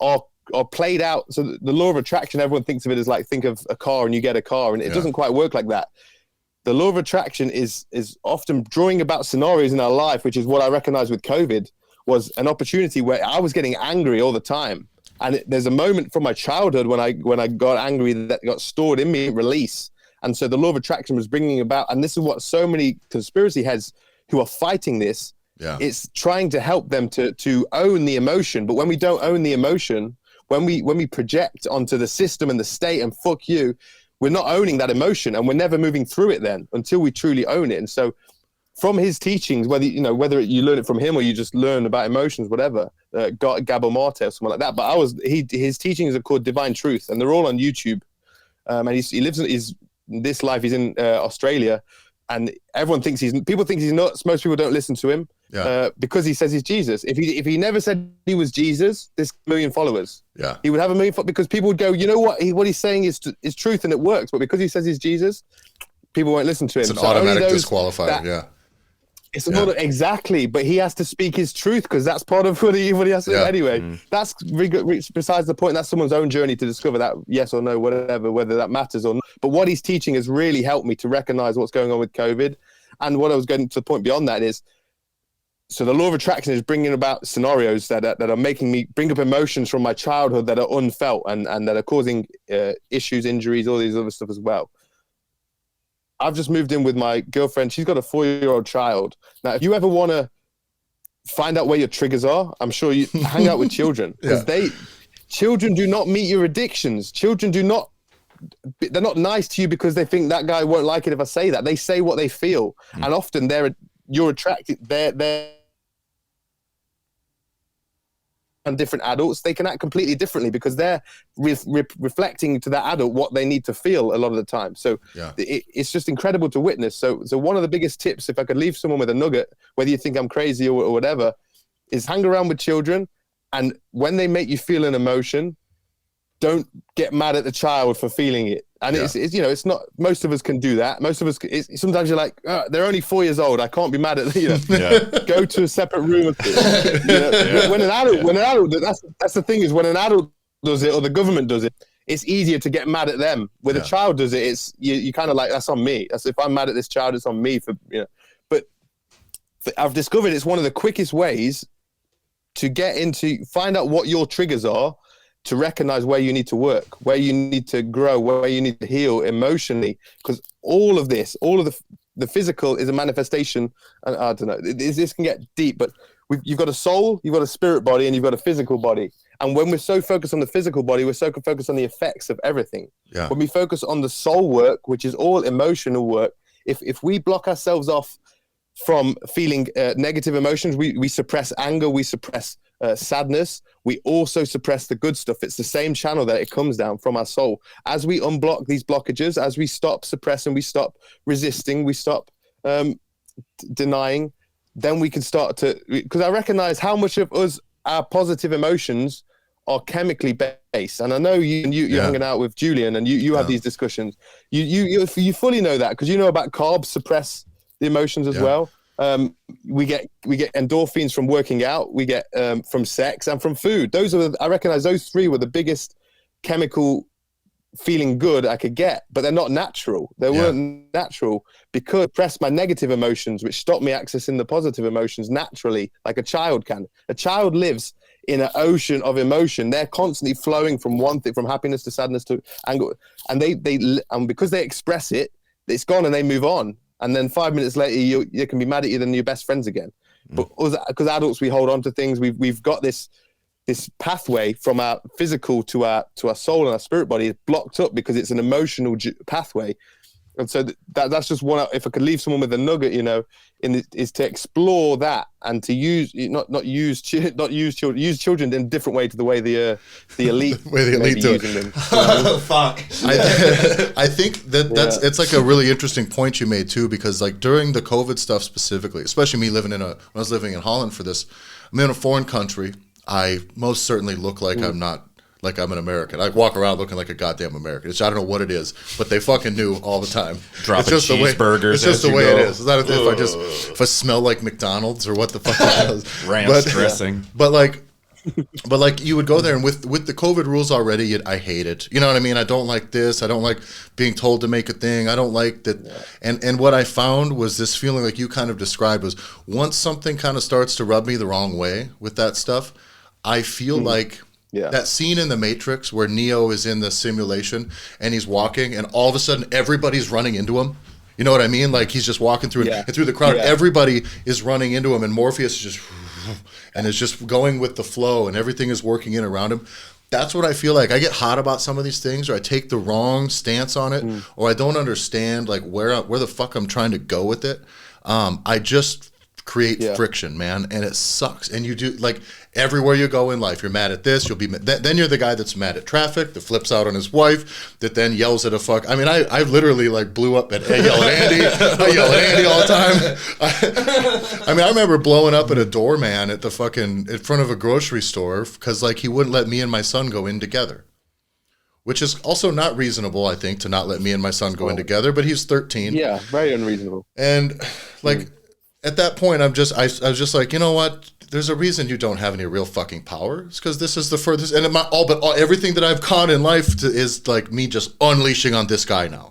are played out. So the law of attraction, everyone thinks of it as like, think of a car and you get a car, and it doesn't quite work like that. The law of attraction is often drawing about scenarios in our life, which is what I recognized with COVID, was an opportunity where I was getting angry all the time. And there's a moment from my childhood when I got angry that got stored in me, release. And so the law of attraction was bringing about, and this is what so many conspiracy heads who are fighting this, it's trying to help them to own the emotion. But when we don't own the emotion, when we project onto the system and the state and fuck you, we're not owning that emotion, and we're never moving through it then until we truly own it. And so from his teachings, whether you learn it from him or you just learn about emotions, whatever, Gabor Mate or something like that. But his teachings are called Divine Truth, and they're all on YouTube. And he lives in this life. He's in Australia, and people think he's nuts. Most people don't listen to him because he says he's Jesus. If he never said he was Jesus, there's 1 million followers. Yeah, he would have 1 million because people would go, you know what he's saying is truth and it works. But because he says he's Jesus, people won't listen to him. It's an automatic disqualifier. It's not exactly, but he has to speak his truth because that's part of what he has to do anyway. That's besides the point. That's someone's own journey to discover that, yes or no, whatever, whether that matters or not. But what he's teaching has really helped me to recognize what's going on with COVID. And what I was getting to the point beyond that is, so the law of attraction is bringing about scenarios that are making me bring up emotions from my childhood that are unfelt and that are causing issues, injuries, all these other stuff as well. I've just moved in with my girlfriend. She's got a 4-year-old child. Now, if you ever want to find out where your triggers are, I'm sure you hang out with children, because children do not meet your addictions. Children they're not nice to you because they think that guy won't like it if I say that. They say what they feel. And often you're attracted, they're and different adults, they can act completely differently because they're reflecting to that adult what they need to feel a lot of the time. So it's just incredible to witness. So one of the biggest tips, if I could leave someone with a nugget, whether you think I'm crazy or whatever, is hang around with children, and when they make you feel an emotion, don't get mad at the child for feeling it. And it's not, most of us can do that. Most of us, sometimes you're like, they're only 4 years old. I can't be mad at them. Go to a separate room. When an adult, that's the thing is, when an adult does it or the government does it, it's easier to get mad at them. When a child does it, it's you kind of like, that's on me. That's, if I'm mad at this child, it's on me But I've discovered it's one of the quickest ways to find out what your triggers are, to recognize where you need to work, where you need to grow, where you need to heal emotionally, because all of the physical is a manifestation. And I don't know, this can get deep, but you've got a soul, you've got a spirit body, and you've got a physical body. And when we're so focused on the physical body, we're so focused on the effects of everything. When we focus on the soul work, which is all emotional work, if we block ourselves off from feeling negative emotions, we suppress anger, we suppress sadness, we also suppress the good stuff. It's the same channel that it comes down from our soul. As we unblock these blockages, as we stop suppressing, we stop resisting, we stop denying, then we can start to, because I recognize how much of us, our positive emotions are chemically based. And I know you're hanging out with Julian, and you have these discussions. You fully know that, because you know about carbs suppress the emotions as well. We get endorphins from working out, we get from sex and from food. I recognize those three were the biggest chemical feeling good I could get, but they're not natural. They weren't natural because I pressed my negative emotions, which stopped me accessing the positive emotions naturally, like a child can. A child lives in an ocean of emotion. They're constantly flowing from one thing, from happiness to sadness to anger, and because they express it, it's gone and they move on. And then 5 minutes later, you can be mad at you than your best friends again. But because adults, we hold on to things. We've got this pathway from our physical to our soul and our spirit body is blocked up because it's an emotional pathway. And so that's just one. If I could leave someone with a nugget, is to explore that and to use use children in a different way to the way the elite way the elite do using them. Fuck. I think that's it's like a really interesting point you made too, because like during the COVID stuff specifically, especially me when I was living in Holland for this, I'm in a foreign country. I most certainly look like I'm not like I'm an American. I walk around looking like a goddamn American. I don't know what it is, but they fucking knew all the time. Dropping it's just cheeseburgers. It's just the way it is. It's not if I smell like McDonald's or what the fuck it is. Ranch dressing. But like you would go there, and with the COVID rules already, I hate it. You know what I mean? I don't like this. I don't like being told to make a thing. I don't like that. Yeah. And what I found was this feeling like you kind of described was once something kind of starts to rub me the wrong way with that stuff, I feel like that scene in The Matrix where Neo is in the simulation and he's walking and all of a sudden everybody's running into him. You know what I mean? Like he's just walking through and through the crowd. Yeah. Everybody is running into him and Morpheus is just and is just going with the flow and everything is working in around him. That's what I feel like. I get hot about some of these things, or I take the wrong stance on it, or I don't understand like where the fuck I'm trying to go with it. I just create friction, man, and it sucks. And you do like everywhere you go in life, you're mad at this, you'll be then you're the guy that's mad at traffic, that flips out on his wife, that then yells at a fuck. I mean, I literally like blew up at I yell at Andy all the time. I mean, I remember blowing up at a doorman at the fucking in front of a grocery store because like he wouldn't let me and my son go in together. Which is also not reasonable, I think, to not let me and my son go in together, but he's 13. Yeah, very unreasonable. And like at that point, I was just like, you know what? There's a reason you don't have any real fucking power. It's because this is the furthest, and everything that I've caught in life is like me just unleashing on this guy now.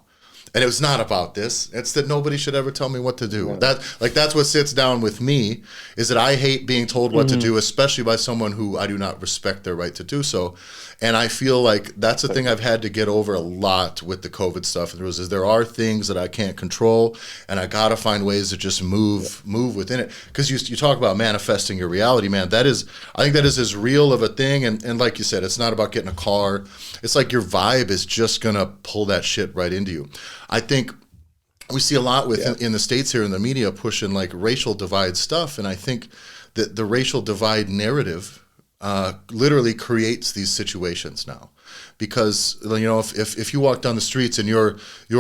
And it was not about this. It's that nobody should ever tell me what to do. Yeah. That's what sits down with me, is that I hate being told what to do, especially by someone who I do not respect their right to do so. And I feel like that's the thing I've had to get over a lot with the COVID stuff. Is there are things that I can't control, and I gotta find ways to just move within it. Because you talk about manifesting your reality, man. I think that is as real of a thing. And like you said, it's not about getting a car. It's like your vibe is just gonna pull that shit right into you. I think we see a lot in the States here in the media pushing like racial divide stuff, and I think that the racial divide narrative literally creates these situations now. Because you know, if you walk down the streets and you're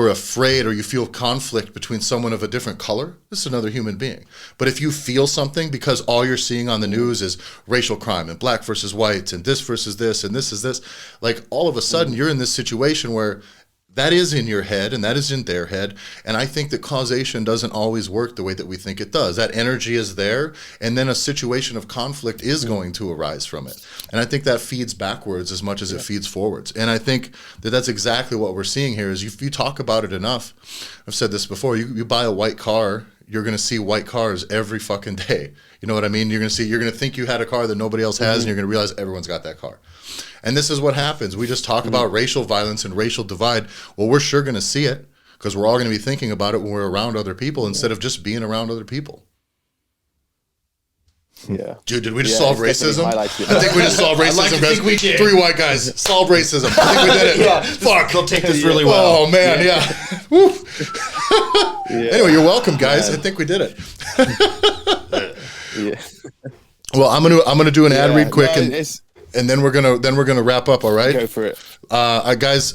afraid or you feel conflict between someone of a different color, this is another human being. But if you feel something because all you're seeing on the news is racial crime and black versus white and this versus this and this is this, like all of a sudden you're in this situation where that is in your head and that is in their head. And I think that causation doesn't always work the way that we think it does. That energy is there, and then a situation of conflict is going to arise from it. And I think that feeds backwards as much as it feeds forwards. And I think that that's exactly what we're seeing here is if you talk about it enough, I've said this before, you buy a white car, you're going to see white cars every fucking day. You know what I mean? You're going to think you had a car that nobody else has, and you're going to realize everyone's got that car. And this is what happens. We just talk about racial violence and racial divide. Well, we're sure going to see it because we're all going to be thinking about it when we're around other people instead of just being around other people. Yeah. Dude, did we just solve racism? I think we just solved racism, guys. We did. 3 white guys. Solve racism. I think we did it. Fuck. They'll take this really well. Oh, man, Woo. Anyway, you're welcome, guys. I think we did it. Well, I'm gonna do an ad read quick and then we're gonna wrap up. All right. Go for it. Guys.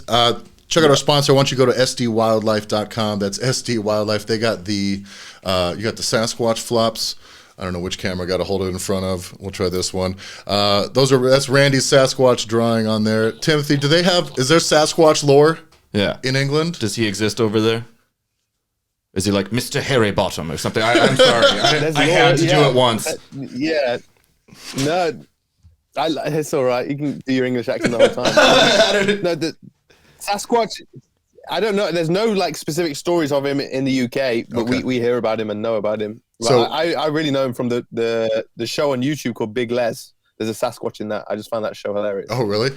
Check out our sponsor. Why don't you go to sdwildlife.com? That's SD Wildlife. They got you got the Sasquatch flops. I don't know which camera I got to hold it in front of. We'll try this one. That's Randy's Sasquatch drawing on there. Timothy, is there Sasquatch lore? Yeah. In England? Does he exist over there? Is he like Mr. Hairy Bottom or something? I'm sorry. I had to do it once. No, it's all right. You can do your English accent the whole time. No, the Sasquatch, I don't know. There's no like specific stories of him in the UK, but we hear about him and know about him. So I really know him from the show on YouTube called Big Les. There's a Sasquatch in that. I just found that show hilarious. Oh, really?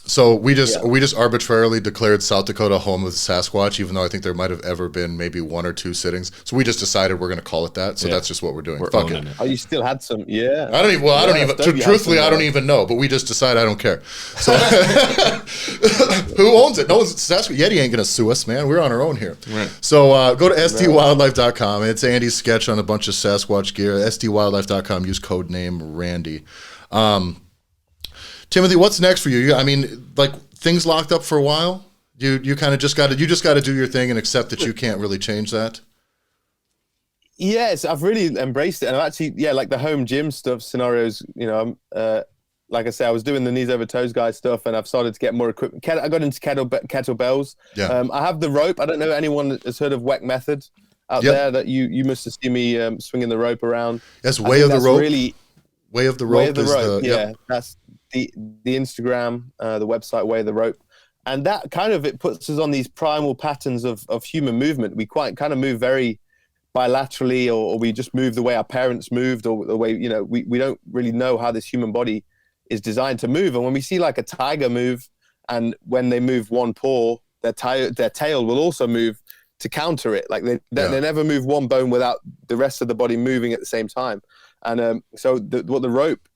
So we just arbitrarily declared South Dakota home of the Sasquatch, even though I think there might have ever been maybe 1 or 2 sittings. So we just decided we're going to call it that. So that's just what we're doing. Fuck it. Oh, you still had some? Yeah. I don't even know. But we just decided I don't care. So who owns it? No one's Sasquatch. Yeti ain't going to sue us, man. We're on our own here. Right. So go to sdwildlife.com. It's Andy's sketch on a bunch of Sasquatch gear. sdwildlife.com. Use code name Randy. Timothy, what's next for you? I mean, like things locked up for a while. You kind of just got to do your thing and accept that you can't really change that. Yes, I've really embraced it, and I've actually, like the home gym stuff scenarios. You know, like I said, I was doing the knees over toes guy stuff, and I've started to get more equipment. I got into kettlebells. Yeah. I have the rope. I don't know if anyone has heard of WEC method out there. That you must have seen me swinging the rope around. That's Way of the Rope. Really, Way of the Rope. Way of the Rope. Yep. That's the Instagram, the website Way of the Rope, and that kind of it puts us on these primal patterns of human movement. We kind of move very bilaterally, or we just move the way our parents moved, or the way we don't really know how this human body is designed to move. And when we see like a tiger move, and when they move one paw, their tail will also move to counter it. Like they never move one bone without the rest of the body moving at the same time. And so what the rope,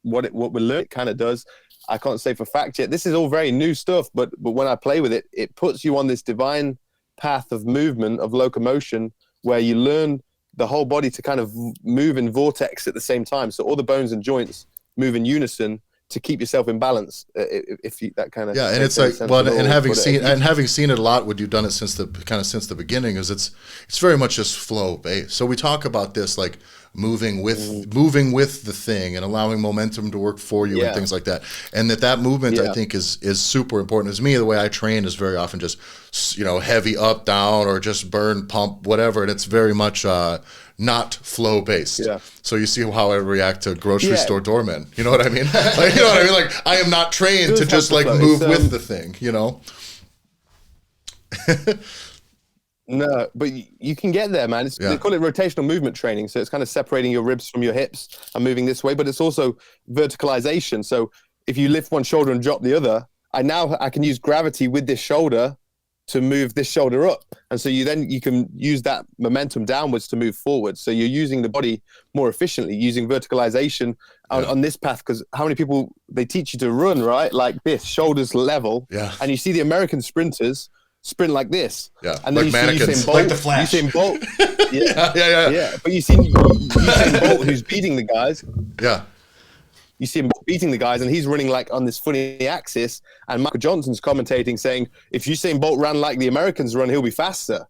what we learn, it kind of does. I can't say for fact yet. This is all very new stuff, but when I play with it, it puts you on this divine path of movement, of locomotion, where you learn the whole body to kind of move in vortex at the same time. So all the bones and joints move in unison to keep yourself in balance. If you, that kind of and it's like, well, and having seen it a lot when you've done it since the beginning, is it's very much just flow based. So we talk about this like moving with the thing and allowing momentum to work for you and things like that. And that movement I think is super important. As me, the way I train is very often just heavy up, down, or just burn, pump, whatever. And it's very much not flow based. Yeah. So you see how I react to grocery store doormen. You know what I mean? Like, you know what I mean? Like, I am not trained to just like move with the thing, No, but you can get there, man. They call it rotational movement training. So it's kind of separating your ribs from your hips and moving this way, but it's also verticalization. So if you lift one shoulder and drop the other, I can use gravity with this shoulder to move this shoulder up. And so you can use that momentum downwards to move forward. So you're using the body more efficiently, using verticalization on this path. Because how many people, they teach you to run, right? Like this, shoulders level. Yeah. And you see the American sprinters sprint like this. Yeah. And then like you see Usain Bolt. Like the Flash. Usain Bolt. Yeah. But you see Usain Bolt, who's beating the guys. Yeah. You see him beating the guys, and he's running like on this funny axis. And Michael Johnson's commentating, saying, if Usain Bolt ran like the Americans run, he'll be faster.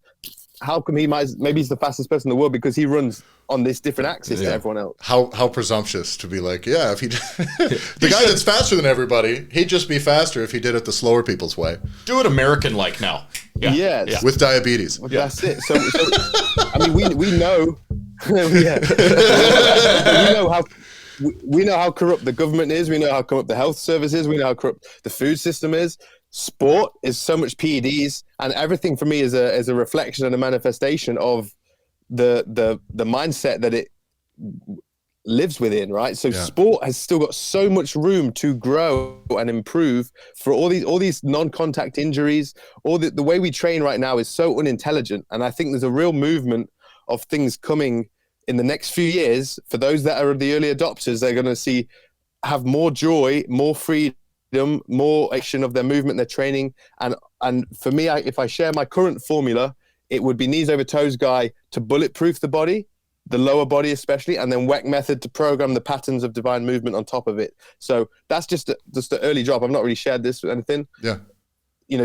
How come maybe he's the fastest person in the world because he runs on this different axis to everyone else? How presumptuous to be like, if he the guy that's faster than everybody, he'd just be faster if he did it the slower people's way. Do it American-like now. Yeah. With diabetes. Well, that's it. So I mean, we know, we know how corrupt the government is. We know how corrupt the health service is. We know how corrupt the food system is. Sport is so much PEDs, and everything for me is a reflection and a manifestation of the mindset that it lives within, right? So sport has still got so much room to grow and improve for all these non-contact injuries. The way we train right now is so unintelligent, and I think there's a real movement of things coming in the next few years. For those that are the early adopters, they're going to have more joy, more freedom, more action of their movement, their training. And for me, if I share my current formula, it would be knees over toes guy to bulletproof the body, the lower body especially, and then WEC method to program the patterns of divine movement on top of it. So that's just the early drop. I've not really shared this with anything. Yeah.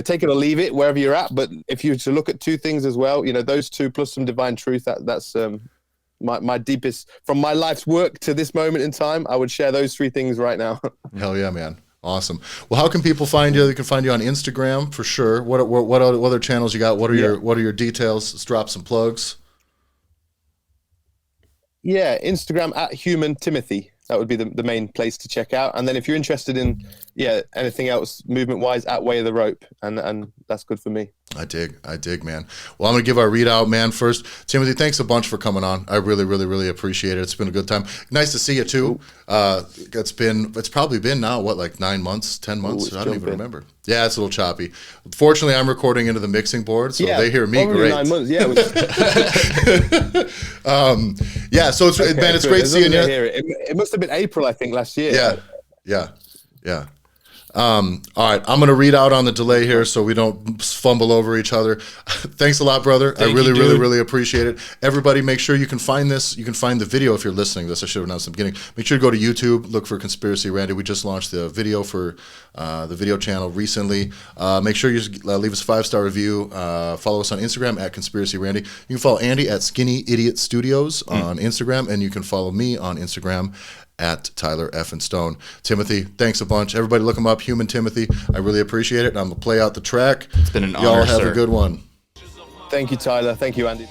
Take it or leave it wherever you're at. But if you were to look at two things as well, those two plus some divine truth, that's my deepest, from my life's work to this moment in time, I would share those three things right now. Hell yeah, man. Awesome. Well, how can people find you? They can find you on Instagram for sure. What other channels you got? What are your details? Let's drop some plugs. Yeah, Instagram at Human Timothy. That would be the main place to check out. And then if you're interested in anything else movement wise, at Way of the Rope, and that's good for me. I dig, man. Well, I'm gonna give our readout, man. First, Timothy, thanks a bunch for coming on. I really, really, really appreciate it. It's been a good time. Nice to see you too. It's probably been now like 9 months, 10 months. I don't even remember. Yeah, it's a little choppy. Fortunately, I'm recording into the mixing board, so they hear me great. 9 months. Yeah. So it's man, it's great seeing you. It must have been April, I think, last year. Yeah. All right, I'm going to read out on the delay here so we don't fumble over each other. Thanks a lot, brother. I really appreciate it. Everybody, make sure you can find this. You can find the video if you're listening to this. I should have announced at the beginning. Make sure to go to YouTube, look for Conspiracy Randy. We just launched the video for the video channel recently. Make sure you leave us a 5-star review. Follow us on Instagram at Conspiracy Randy. You can follow Andy at Skinny Idiot Studios on Instagram, and you can follow me on Instagram at Tyler F. and Stone. Timothy, thanks a bunch. Everybody look him up, Human Timothy. I really appreciate it, and I'm going to play out the track. It's been an honor, Y'all have sir. a good one. Thank you, Tyler. Thank you, Andy.